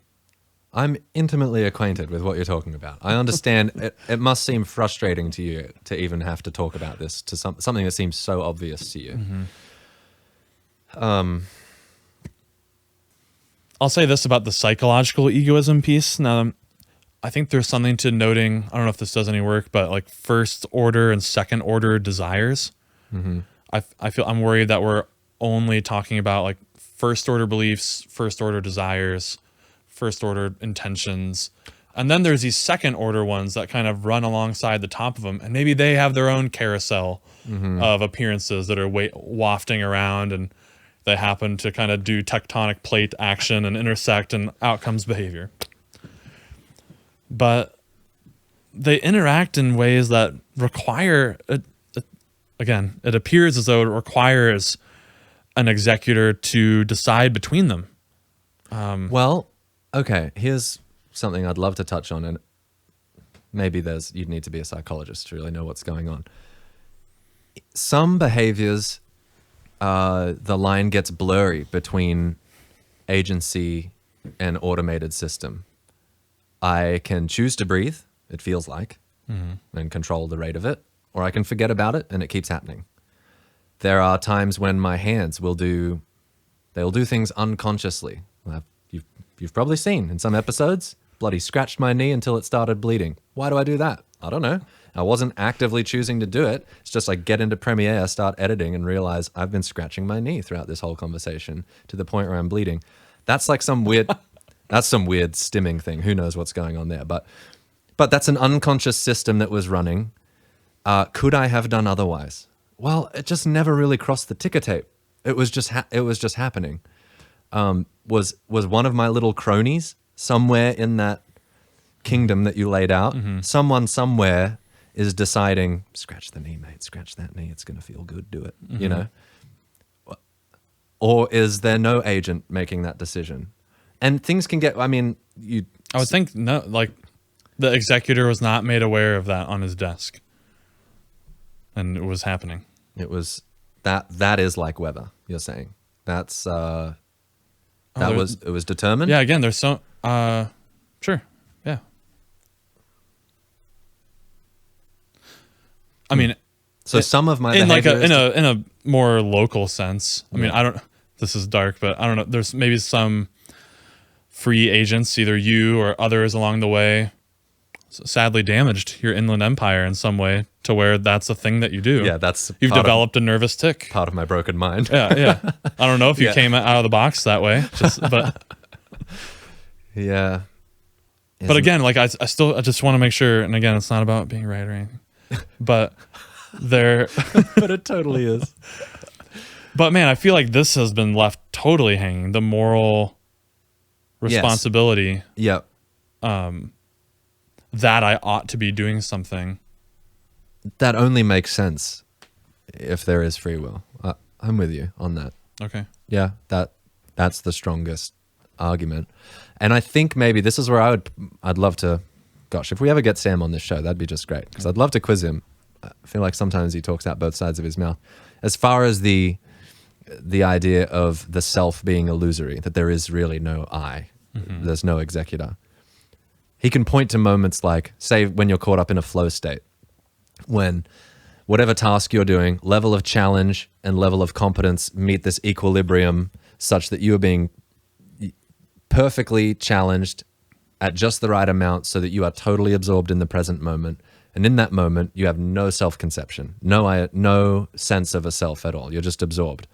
I'm intimately acquainted with what you're talking about. I understand it must seem frustrating to you to even have to talk about this to something that seems so obvious to you. I'll say this about the psychological egoism piece. Now, I think there's something to noting, I don't know if this does any work, but like first order and second order desires. I feel I'm worried that we're only talking about like first order beliefs, first order desires, first order intentions. And then there's these second order ones that kind of run alongside the top of them. And maybe they have their own carousel of appearances that are wafting around, and they happen to kind of do tectonic plate action and intersect and outcomes behavior. But they interact in ways that require, again, it appears as though it requires an executor to decide between them. Well, okay, here's something I'd love to touch on, and maybe you'd need to be a psychologist to really know what's going on. Some behaviors, the line gets blurry between agency and automated system. I can choose to breathe, it feels like, and control the rate of it, or I can forget about it and it keeps happening. There are times when my hands they'll do things unconsciously. You've probably seen in some episodes, bloody scratched my knee until it started bleeding. Why do I do that? I don't know. I wasn't actively choosing to do it. It's just like get into Premiere, start editing, and realize I've been scratching my knee throughout this whole conversation to the point where I'm bleeding. That's like some weird stimming thing. Who knows what's going on there? But that's an unconscious system that was running. Could I have done otherwise? Well, it just never really crossed the ticker tape. It was just happening. Was one of my little cronies somewhere in that kingdom that you laid out? Someone somewhere is deciding, scratch the knee, mate, scratch that knee. It's going to feel good. Do it. You know. Or is there no agent making that decision? And things can get. I mean, I would think no. Like the executor was not made aware of that on his desk, and it was happening. It was that is like weather. You're saying that's it was determined. Yeah. Again, there's so sure. Yeah. I mean, so some of my in behavior in a more local sense. I mean, I don't. This is dark, but I don't know. There's maybe some free agents, either you or others along the way, sadly damaged your inland empire in some way to where that's a thing that you do. Yeah, you've developed a nervous tick. Part of my broken mind. Yeah. I don't know if you came out of the box that way, but yeah. But again, like I just want to make sure, and again, it's not about being right or anything, but but it totally is. But man, I feel like this has been left totally hanging. The moral responsibility. Yes. That I ought to be doing something. That only makes sense if there is free will. I'm with you on that. Okay. Yeah, that's the strongest argument. And I think maybe this is where I'd love to, gosh, if we ever get Sam on this show, that'd be just great. Because I'd love to quiz him. I feel like sometimes he talks out both sides of his mouth. As far as the idea of the self being illusory, that there is really no I, there's no executor. He can point to moments like, say, when you're caught up in a flow state, when whatever task you're doing, level of challenge and level of competence meet this equilibrium such that you are being perfectly challenged at just the right amount so that you are totally absorbed in the present moment. And in that moment, you have no self-conception, no sense of a self at all. You're just absorbed.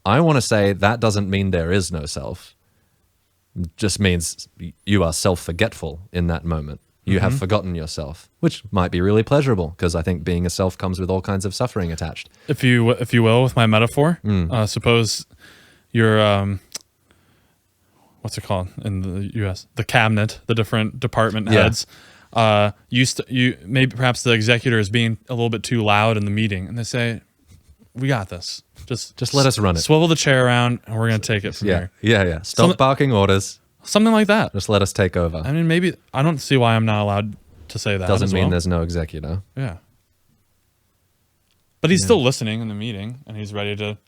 I want to say that doesn't mean there is no self. It just means you are self-forgetful in that moment. You have forgotten yourself, which might be really pleasurable because I think being a self comes with all kinds of suffering attached. If you will, with my metaphor, suppose you're what's it called in the U.S.? The cabinet, the different department heads. You maybe perhaps the executor is being a little bit too loud in the meeting, and they say, "We got this. Just let us run it. Swivel the chair around, and we're gonna take it from here." Yeah. Stop barking orders. Something like that. Just let us take over. I mean, maybe I don't see why I'm not allowed to say that. Doesn't mean there's no executor. Yeah. But he's still listening in the meeting, and he's ready to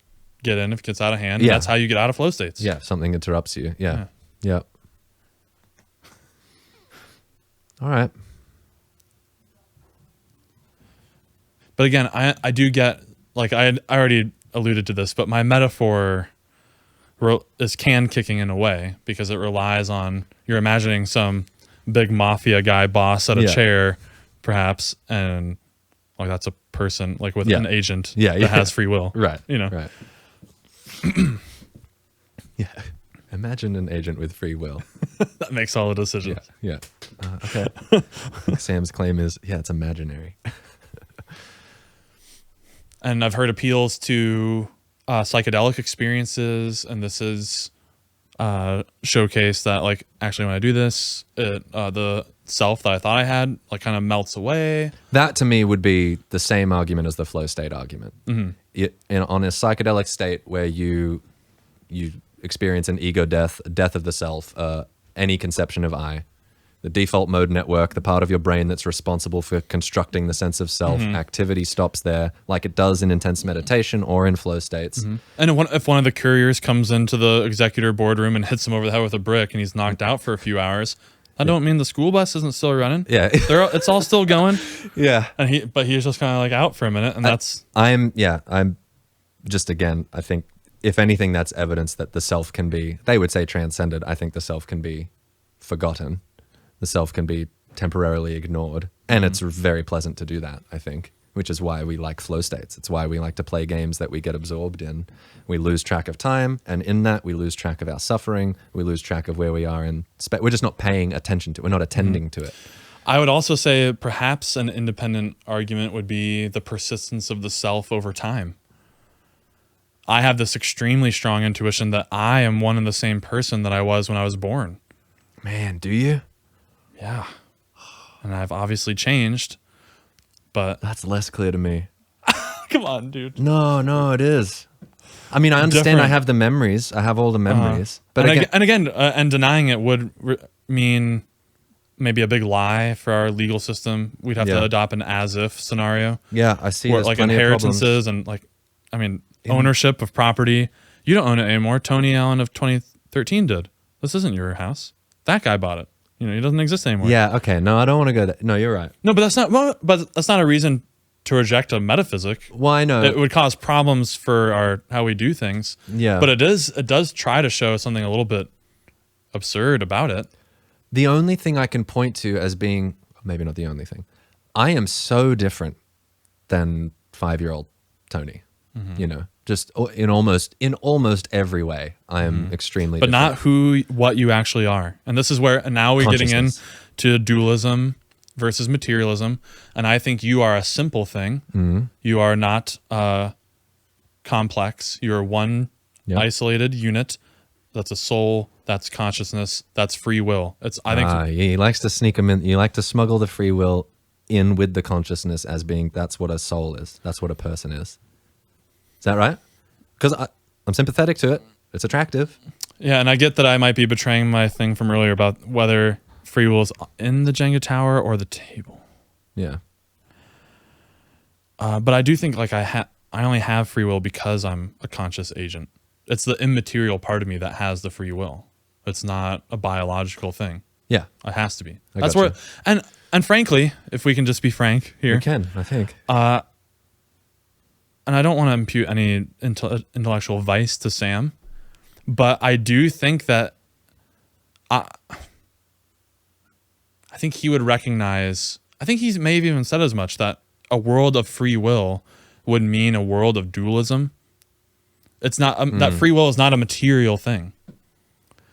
get in if it gets out of hand. Yeah. That's how you get out of flow states. Yeah, if something interrupts you. Yeah. All right. But again, I do get, like I already alluded to this, but my metaphor is can kicking in a way because it relies on, you're imagining some big mafia guy boss at a chair, perhaps, and like that's a person like with an agent that has free will. Right. You know. Right. Yeah. Imagine an agent with free will. That makes all the decisions. Yeah. Okay. Sam's claim is, it's imaginary. And I've heard appeals to psychedelic experiences, and this is showcase that, like, actually when I do this, the self that I thought I had, like, kind of melts away. That to me would be the same argument as the flow state argument. On a psychedelic state where you experience an ego death of the self, any conception of I, the default mode network, the part of your brain that's responsible for constructing the sense of self, activity stops there, like it does in intense meditation or in flow states. And if one of the couriers comes into the executor boardroom and hits him over the head with a brick and he's knocked out for a few hours, I don't mean the school bus isn't still running. Yeah. It's all still going. Yeah. But he's just kind of like out for a minute, and I'm just, again, I think if anything, that's evidence that the self can be, they would say transcended. I think the self can be forgotten. The self can be temporarily ignored. And it's very pleasant to do that, I think. which is why we like flow states. It's why we like to play games that we get absorbed in. We lose track of time, and in that we lose track of our suffering. We lose track of where we are in space. We're just not paying attention to it. We're not attending to it. I would also say perhaps an independent argument would be the persistence of the self over time. I have this extremely strong intuition that I am one and the same person that I was when I was born. Man, do you? Yeah. And I've obviously changed, but... That's less clear to me. Come on, dude. No, it is. I mean, I understand Different. I have the memories. I have all the memories. But and denying it would mean maybe a big lie for our legal system. We'd have to adopt an as-if scenario. Yeah, I see. Where, like inheritances and like, I mean, ownership of property. You don't own it anymore. Tony Allen of 2013 did. This isn't your house. That guy bought it. You know, he doesn't exist anymore. Yeah. Okay. No, I don't want to go there. No, you're right. No, but that's not. Well, but that's not a reason to reject a metaphysic. Why not? It would cause problems for our how we do things. Yeah. But it does try to show something a little bit absurd about it. The only thing I can point to as being, maybe not the only thing, I am so different than 5-year-old Tony. Mm-hmm. You know, just in almost every way, I am extremely but different. Not what you actually are. And this is where now we're getting into dualism versus materialism. And I think you are a simple thing. Mm-hmm. You are not complex. You're one isolated unit. That's a soul. That's consciousness. That's free will. I think he likes to sneak them in. You like to smuggle the free will in with the consciousness as being that's what a soul is. That's what a person is. Is that right? Because I'm sympathetic to it. It's attractive. Yeah, and I get that I might be betraying my thing from earlier about whether free will is in the Jenga tower or the table. Yeah. But I do think like I only have free will because I'm a conscious agent. It's the immaterial part of me that has the free will. It's not a biological thing. Yeah. It has to be. I That's gotcha. where and frankly, if we can just be frank here. We can, I think. And I don't want to impute any intellectual vice to Sam, but I do think that I think he would recognize, I think he's maybe even said as much, that a world of free will would mean a world of dualism. It's not, that free will is not a material thing.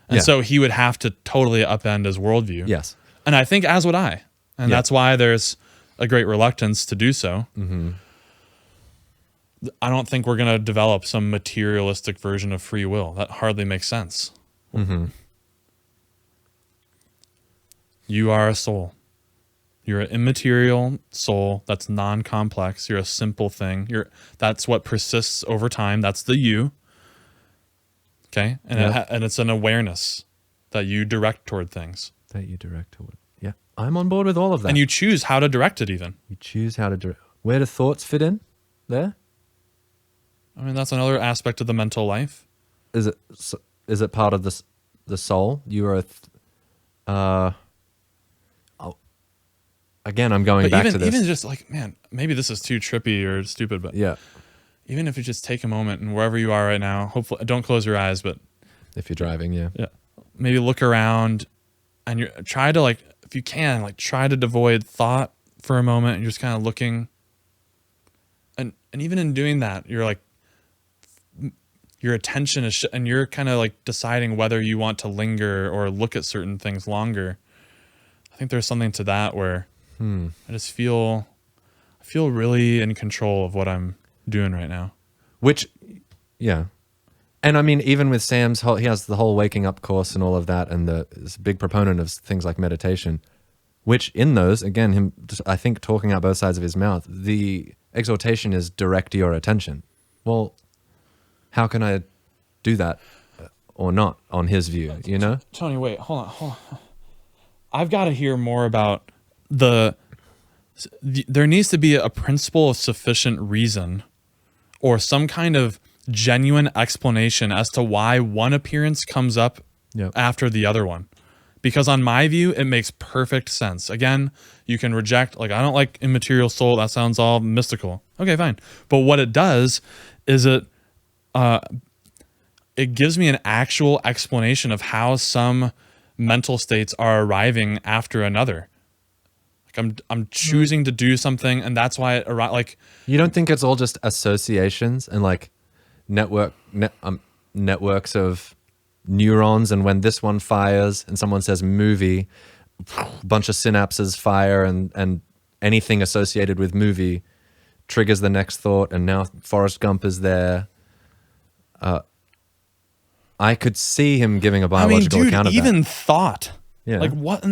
And so he would have to totally upend his worldview. Yes. And I think as would I. And that's why there's a great reluctance to do so. Mm-hmm. I don't think we're going to develop some materialistic version of free will. That hardly makes sense. Mm-hmm. You are a soul. You're an immaterial soul that's non-complex. You're a simple thing. That's what persists over time. That's the you. Okay? And, and it's an awareness that you direct toward things. That you direct toward. Yeah. I'm on board with all of that. And you choose how to direct it even. You choose how to direct. Where do thoughts fit in there? I mean, that's another aspect of the mental life. Is it part of the soul? You are again, I'm going back to this. Even just like, man, maybe this is too trippy or stupid, but yeah. Even if you just take a moment and wherever you are right now, hopefully don't close your eyes, but if you're driving, yeah. Maybe look around and try to, like, if you can, like, try to devoid thought for a moment and you're just kind of looking. And even in doing that, you're like, your attention is, and you're kind of like deciding whether you want to linger or look at certain things longer. I think there's something to that where I just feel really in control of what I'm doing right now. Which, yeah. And I mean, even with Sam's he has the whole waking up course and all of that, and is a big proponent of things like meditation, which in those, again, I think talking out both sides of his mouth, the exhortation is direct your attention. Well, how can I do that or not on his view, you know? Tony, wait, hold on. I've got to hear more about there needs to be a principle of sufficient reason or some kind of genuine explanation as to why one appearance comes up after the other one. Because on my view, it makes perfect sense. Again, you can reject, like, I don't like immaterial soul. That sounds all mystical. Okay, fine. But what it does is it gives me an actual explanation of how some mental states are arriving after another. Like I'm choosing to do something, and that's why it like. You don't think it's all just associations and like networks of neurons, and when this one fires and someone says movie, a bunch of synapses fire, and anything associated with movie triggers the next thought, and now Forrest Gump is there. I could see him giving a biological account of that. Even thought. Yeah. Like what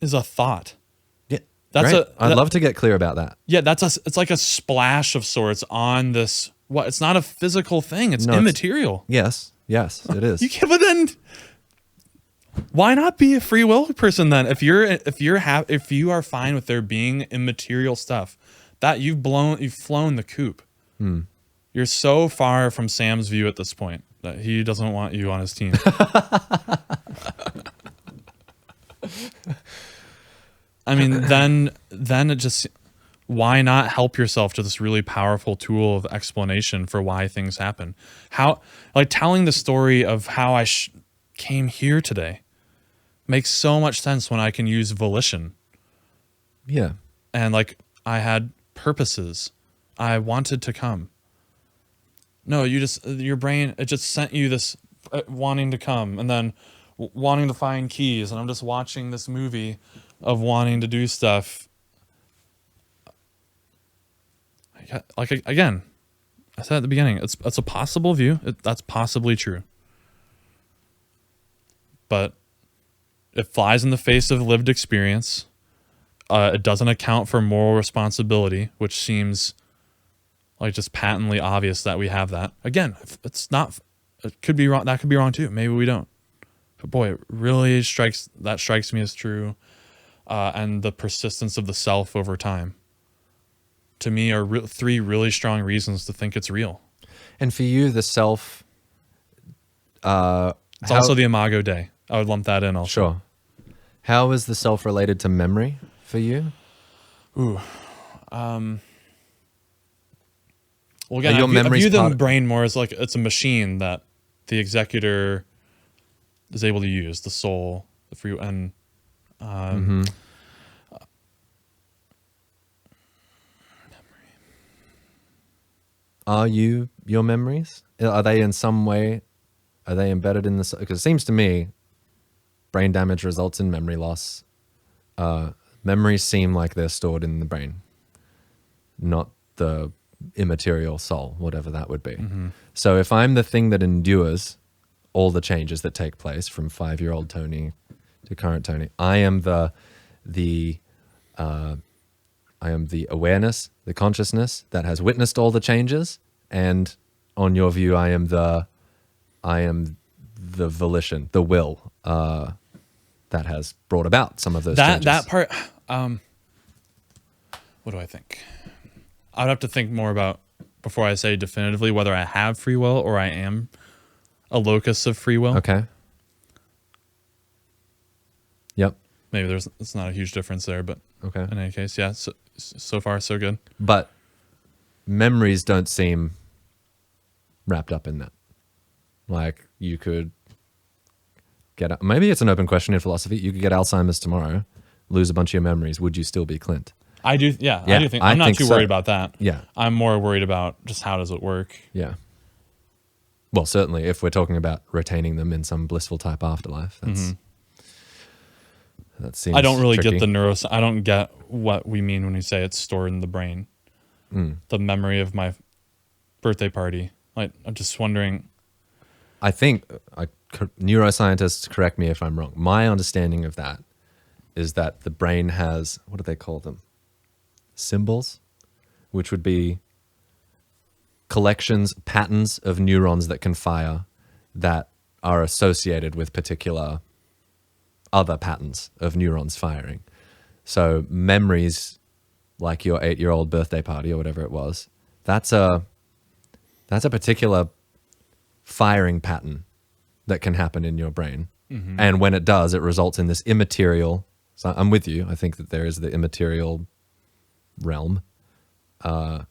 is a thought? Yeah. That's I'd love to get clear about that. Yeah, it's like a splash of sorts on this. What? It's not a physical thing. It's immaterial. Yes, it is. You can't, but then why not be a free will person then? If you are fine with there being immaterial stuff, that you've flown the coop. You're so far from Sam's view at this point that he doesn't want you on his team. I mean, then it just, why not help yourself to this really powerful tool of explanation for why things happen? How, like telling the story of how I came here today makes so much sense when I can use volition. Yeah. And like I had purposes. I wanted to come. No, your brain, it just sent you this wanting to come, and then wanting to find keys, and I'm just watching this movie of wanting to do stuff. Like again, I said at the beginning, it's a possible view. That's possibly true, but it flies in the face of lived experience. It doesn't account for moral responsibility, which seems like just patently obvious that we have that. Again, it's not. It could be wrong. That could be wrong too. Maybe we don't. But boy, it really strikes me as true, and the persistence of the self over time. To me, are three really strong reasons to think it's real. And for you, the self. It's also the Imago Dei. I would lump that in also. Sure. How is the self related to memory for you? Ooh. Well, again, I view the brain more as like it's a machine that the executor is able to use, the soul, the free, and memory. Are you your memories? Are they in some way? Are they embedded in the? Because it seems to me, brain damage results in memory loss. Memories seem like they're stored in the brain, not the immaterial soul, whatever that would be. So if I'm the thing that endures all the changes that take place from 5-year-old Tony to current Tony, I am the awareness, the consciousness that has witnessed all the changes, and on your view, I am the volition, the will that has brought about some of those changes. That part. What do I think? I'd have to think more about before I say definitively whether I have free will or I am a locus of free will. Okay. Yep. Maybe it's not a huge difference there, but okay. In any case, yeah. So far, so good. But memories don't seem wrapped up in that. Like you could get, maybe it's an open question in philosophy. You could get Alzheimer's tomorrow, lose a bunch of your memories. Would you still be Clint? I do. Yeah, I do think. I'm not too worried about that. Yeah. I'm more worried about just how does it work. Yeah. Well, certainly if we're talking about retaining them in some blissful type afterlife, that seems I don't really tricky. get the I don't get what we mean when we say it's stored in the brain. The memory of my birthday party. Like, I'm just wondering. I think neuroscientists correct me if I'm wrong. My understanding of that is that the brain has, what do they call them? Symbols, which would be collections, patterns of neurons that can fire that are associated with particular other patterns of neurons firing. So memories, like your 8-year-old birthday party or whatever it was, that's a particular firing pattern that can happen in your brain. And when it does, it results in this immaterial. So I'm with you. I think that there is the immaterial realm, the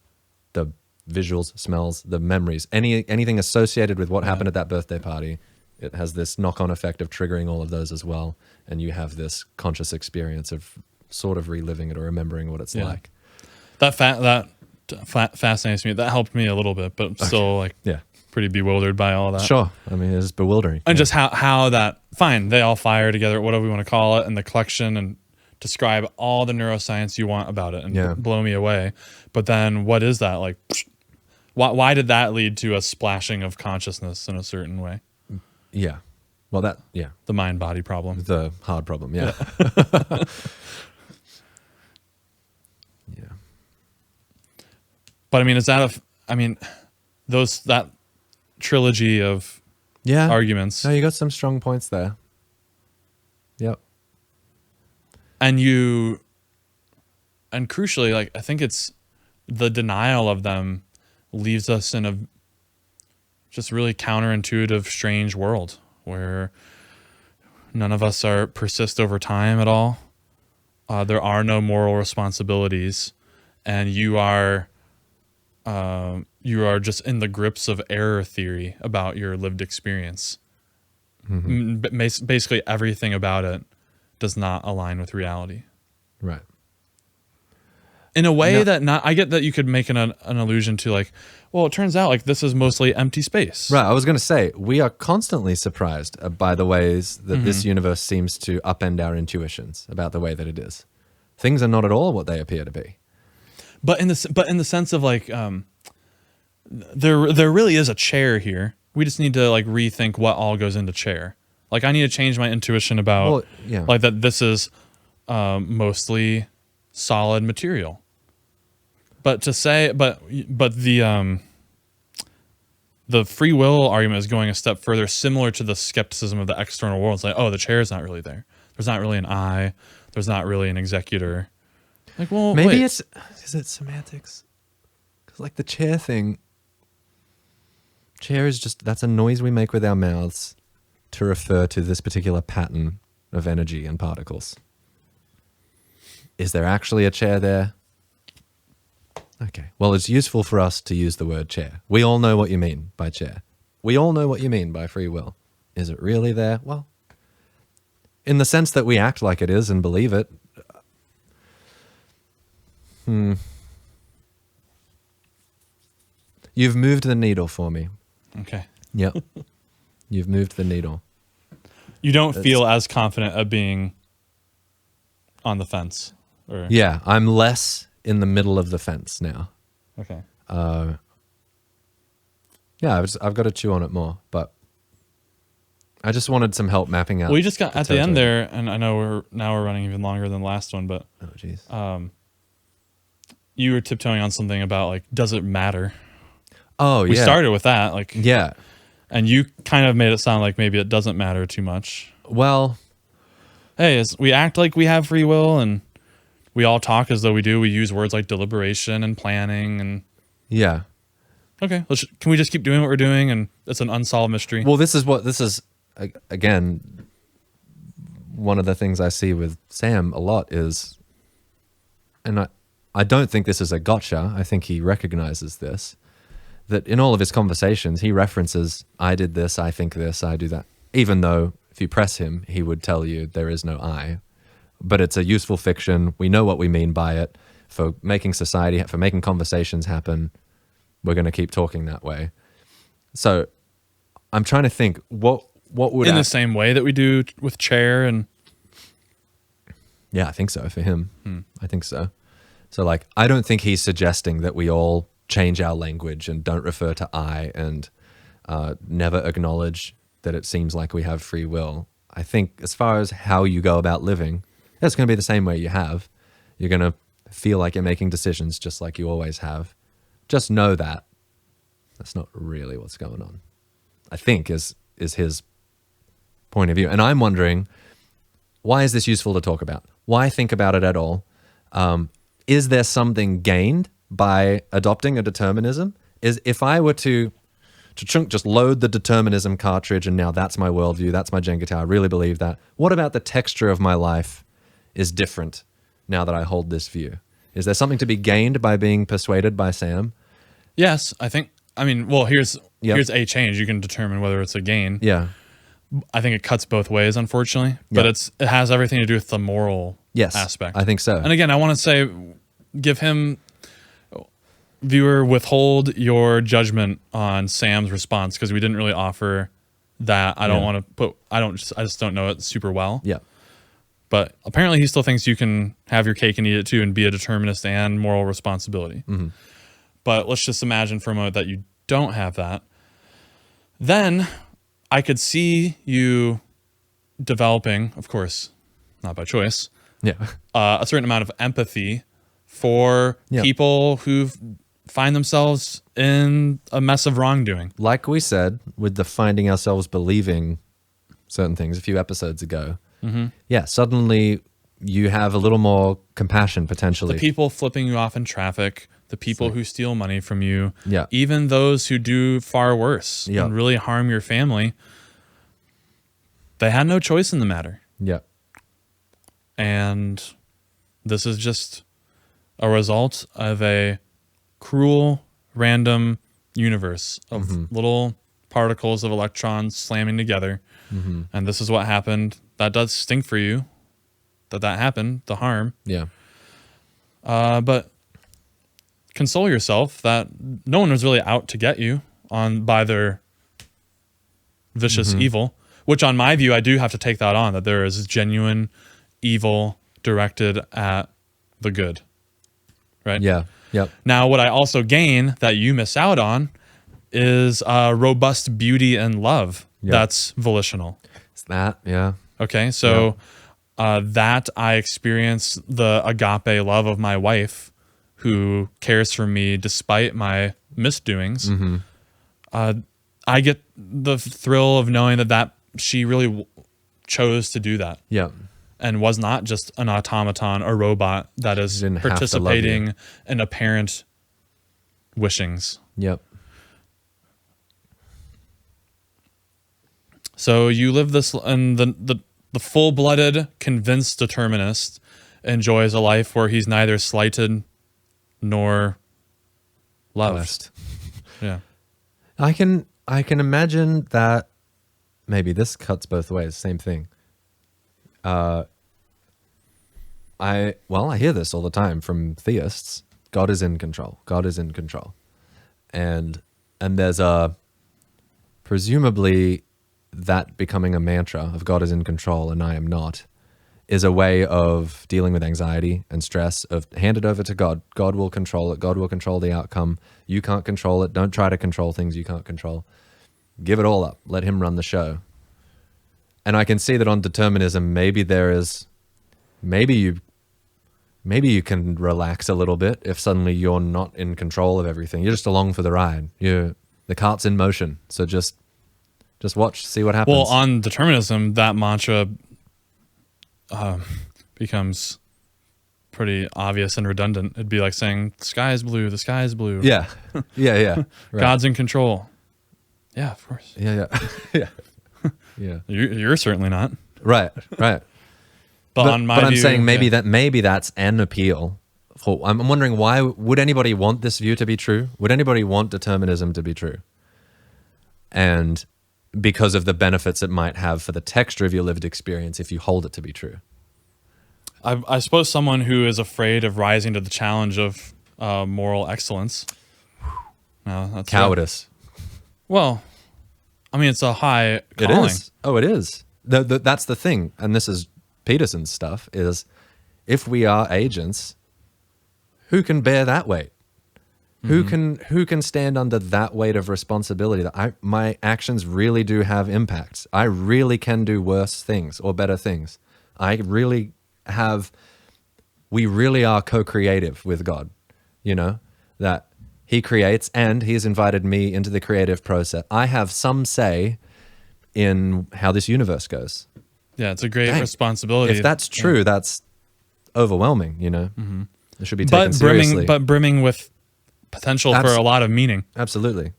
visuals, smells, the memories, anything associated with what happened at that birthday party. It has this knock-on effect of triggering all of those as well, and you have this conscious experience of sort of reliving it or remembering what it's like. That fascinates me. That helped me a little bit, but I'm still pretty bewildered by all that. Sure. I mean, it's bewildering. And just how that, fine, they all fire together, whatever we want to call it, and the collection, and describe all the neuroscience you want about it and blow me away. But then what is that? Like, why did that lead to a splashing of consciousness in a certain way? Yeah. Well, the mind-body problem. The hard problem, yeah. Yeah. But I mean, that trilogy of arguments. No, you got some strong points there. Yep. And crucially, like, I think it's the denial of them leaves us in a just really counterintuitive, strange world where none of us persist over time at all. There are no moral responsibilities, and you are just in the grips of error theory about your lived experience. Mm-hmm. Basically, everything about it does not align with reality. Right. In a way I get that you could make an allusion to, like, well, it turns out like this is mostly empty space. Right. I was going to say, we are constantly surprised by the ways that this universe seems to upend our intuitions about the way that it is. Things are not at all what they appear to be. But in the sense of like, there really is a chair here. We just need to like rethink what all goes into chair. Like, I need to change my intuition about like that this is mostly solid material. But to say, but the free will argument is going a step further, similar to the skepticism of the external world. It's like, oh, the chair is not really there. There's not really an I. There's not really an executor. Like, well, maybe is it semantics? Because like the chair thing, chair is just, that's a noise we make with our mouths to refer to this particular pattern of energy and particles. Is there actually a chair there? Okay. Well, it's useful for us to use the word chair. We all know what you mean by chair. We all know what you mean by free will. Is it really there? Well, in the sense that we act like it is and believe it. You've moved the needle for me. Okay. Yep. You've moved the needle. You don't feel as confident of being on the fence. Yeah, I'm less in the middle of the fence now. Okay. Yeah, I've got to chew on it more, but I just wanted some help mapping out. We just got at the end there, and I know we're running even longer than the last one, but oh geez. You were tiptoeing on something about like, does it matter? Oh yeah. We started with that, like, yeah, and you kind of made it sound like maybe it doesn't matter too much. Well, hey, we act like we have free will, and we all talk as though we do. We use words like deliberation and planning, and yeah. Okay, can we just keep doing what we're doing, and it's an unsolved mystery? Well, this is again, one of the things I see with Sam a lot is, and I don't think this is a gotcha. I think he recognizes this, that in all of his conversations, he references, I did this, I think this, I do that. Even though if you press him, he would tell you there is no I. But it's a useful fiction. We know what we mean by it. For making society, for making conversations happen, we're going to keep talking that way. So I'm trying to think, what would... In the same way that we do with chair and... Yeah, I think so for him. I think so. So like, I don't think he's suggesting that we all change our language and don't refer to I and never acknowledge that it seems like we have free will. I think as far as how you go about living, it's going to be the same way you have. You're going to feel like you're making decisions just like you always have. Just know that that's not really what's going on, I think is his point of view. And I'm wondering, why is this useful to talk about? Why think about it at all? Is there something gained by adopting a determinism? If I were to just load the determinism cartridge and now that's my worldview, that's my Jenga tower, I really believe that. What about the texture of my life is different now that I hold this view? Is there something to be gained by being persuaded by Sam? Yes, I mean, well, here's a change. You can determine whether it's a gain. Yeah. I think it cuts both ways, unfortunately. But it has everything to do with the moral aspect. I think so. And again, I want to say, give him, viewer, withhold your judgment on Sam's response, because we didn't really offer that. I don't want to put. I just don't know it super well. Yeah. But apparently, he still thinks you can have your cake and eat it too, and be a determinist and moral responsibility. Mm-hmm. But let's just imagine for a moment that you don't have that. Then I could see you developing, of course, not by choice, a certain amount of empathy for people who find themselves in a mess of wrongdoing. Like we said, with the finding ourselves believing certain things a few episodes ago, suddenly you have a little more compassion potentially. The people flipping you off in traffic, the people who steal money from you, Yeah. even those who do far worse and really harm your family, they had no choice in the matter. Yeah. And this is just a result of a cruel, random universe of little particles of electrons slamming together. And this is what happened. That does stink for you, that happened, the harm. Yeah. But console yourself that no one was really out to get you by their vicious evil, which on my view, I do have to take that on, that there is genuine evil directed at the good. Right? Yeah. Yep. Now, what I also gain that you miss out on is robust beauty and love that's volitional. It's that, yeah. Okay, so that I experience the agape love of my wife, who cares for me despite my misdoings. I get the thrill of knowing that she really chose to do that. Yeah. And was not just an automaton, a robot that is participating in apparent wishings. Yep. So you live this, and the full-blooded, convinced determinist enjoys a life where he's neither slighted nor loved. Yeah. I can imagine that maybe this cuts both ways, same thing. I hear this all the time from theists. God is in control. God is in control. And there's presumably that becoming a mantra of God is in control and I am not is a way of dealing with anxiety and stress, of hand it over to God. God will control it. God will control the outcome. You can't control it. Don't try to control things you can't control. Give it all up. Let him run the show. And I can see that on determinism, maybe you can relax a little bit if suddenly you're not in control of everything. You're just along for the ride. The cart's in motion. So just watch, see what happens. Well, on determinism, that mantra becomes pretty obvious and redundant. It'd be like saying, the sky is blue, the sky is blue. Yeah. Yeah. Right. God's in control. Yeah, of course. Yeah. Yeah. Yeah. You're certainly not. Right. But on my view, I'm saying maybe that's an appeal. I'm wondering, why would anybody want this view to be true? Would anybody want determinism to be true? And because of the benefits it might have for the texture of your lived experience if you hold it to be true. I suppose someone who is afraid of rising to the challenge of moral excellence. No, that's cowardice. Well, I mean, it's a high calling. It is. Oh, it is. That's the thing. And this is Peterson's stuff, is if we are agents, who can bear that weight? Who can stand under that weight of responsibility that my actions really do have impacts? I really can do worse things or better things. We really are co-creative with God, that he creates and he has invited me into the creative process. I have some say in how this universe goes. Yeah, it's a great responsibility. If that's true, that's overwhelming, It should be taken seriously. But brimming with potential for a lot of meaning. Absolutely.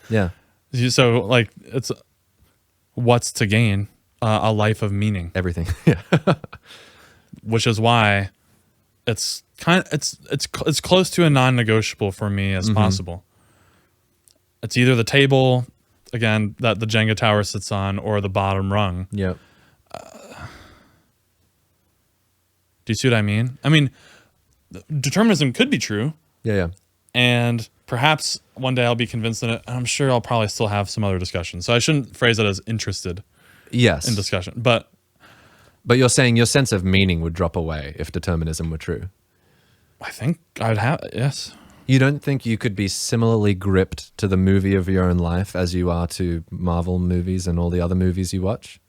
Yeah. So, like, it's what's to gain? A life of meaning. Everything. Yeah. Which is why it's close to a non-negotiable for me as possible. It's either the again, that the Jenga tower sits on, or the bottom rung. Yeah. Do you see what I mean? I mean, determinism could be true. Yeah. And perhaps one day I'll be convinced in it. And I'm sure I'll probably still have some other discussion. So I shouldn't phrase it as interested in discussion. But you're saying your sense of meaning would drop away if determinism were true. I think I'd have, yes. You don't think you could be similarly gripped to the movie of your own life as you are to Marvel movies and all the other movies you watch?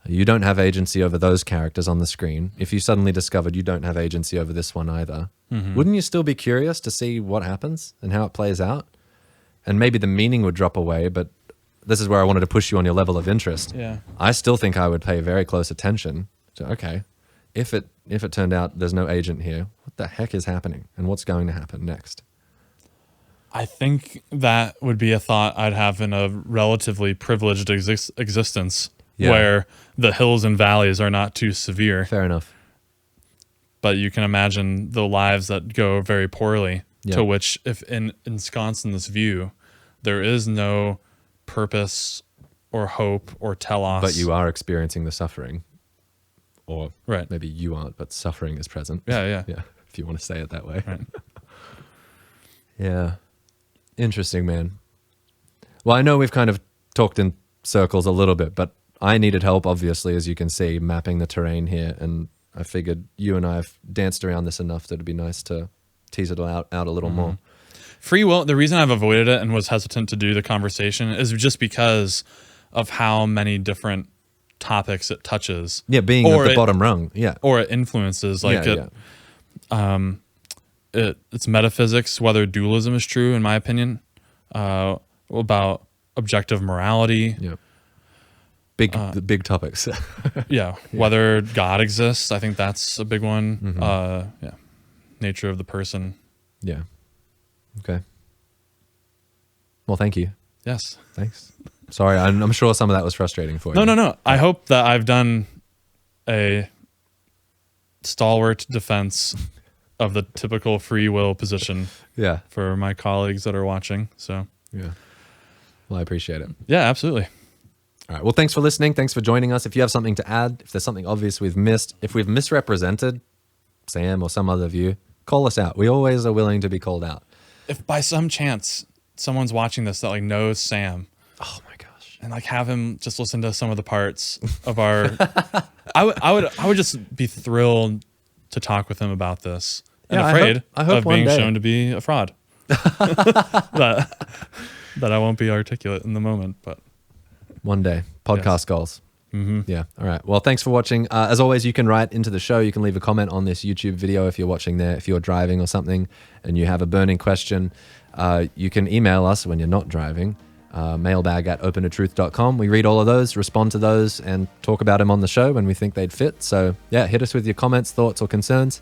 You don't have agency over those characters on the screen. If you suddenly discovered you don't have agency over this one either, wouldn't you still be curious to see what happens and how it plays out? And maybe the meaning would drop away, but this is where I wanted to push you on your level of interest. Yeah. I still think I would pay very close attention to, okay, if it turned out there's no agent here, what the heck is happening and what's going to happen next? I think that would be a thought I'd have in a relatively privileged existence where the hills and valleys are not too severe. Fair enough. But you can imagine the lives that go very poorly, to which, if ensconced in this view, there is no purpose or hope or telos. But you are experiencing the suffering. Or right. maybe you aren't, but suffering is present. Yeah. Yeah, if you want to say it that way. Right. Yeah. Interesting, man. Well, I know we've kind of talked in circles a little bit, but I needed help, obviously, as you can see, mapping the terrain here. And I figured you and I have danced around this enough that it'd be nice to tease it out a little more. Free will, the reason I've avoided it and was hesitant to do the conversation is just because of how many different topics it touches. Yeah, being at the bottom rung. Yeah. Or it influences. Like it's metaphysics, whether dualism is true, in my opinion, about objective morality. Yeah. The big topics. Whether God exists, I think that's a big one. Nature of the person. Yeah. Okay. Well, thank you. Yes. Thanks. Sorry, I'm sure some of that was frustrating for you. No. I hope that I've done a stalwart defense of the typical free will position. Yeah. For my colleagues that are watching. So. Yeah. Well, I appreciate it. Yeah, absolutely. All right. Well, thanks for listening. Thanks for joining us. If you have something to add, if there's something obvious we've missed, if we've misrepresented Sam or some other view, call us out. We always are willing to be called out. If by some chance someone's watching this that like knows Sam, oh my gosh, and like have him just listen to some of the parts of our, I would just be thrilled to talk with him about this. And afraid I hope of being shown to be a fraud. that I won't be articulate in the moment, but. One day. Podcast goals. Yeah. All right. Well, thanks for watching. As always, you can write into the show. You can leave a comment on this YouTube video if you're watching there. If you're driving or something and you have a burning question, you can email us when you're not driving. mailbag@openatruth.com. We read all of those, respond to those, and talk about them on the show when we think they'd fit. So yeah, hit us with your comments, thoughts, or concerns.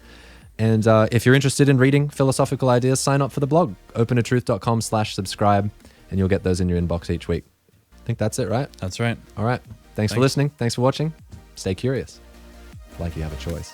And if you're interested in reading philosophical ideas, sign up for the blog, openatruth.com/subscribe, and you'll get those in your inbox each week. I think that's it, right? That's right. All right. Thanks for listening. Thanks for watching. Stay curious. Like you have a choice.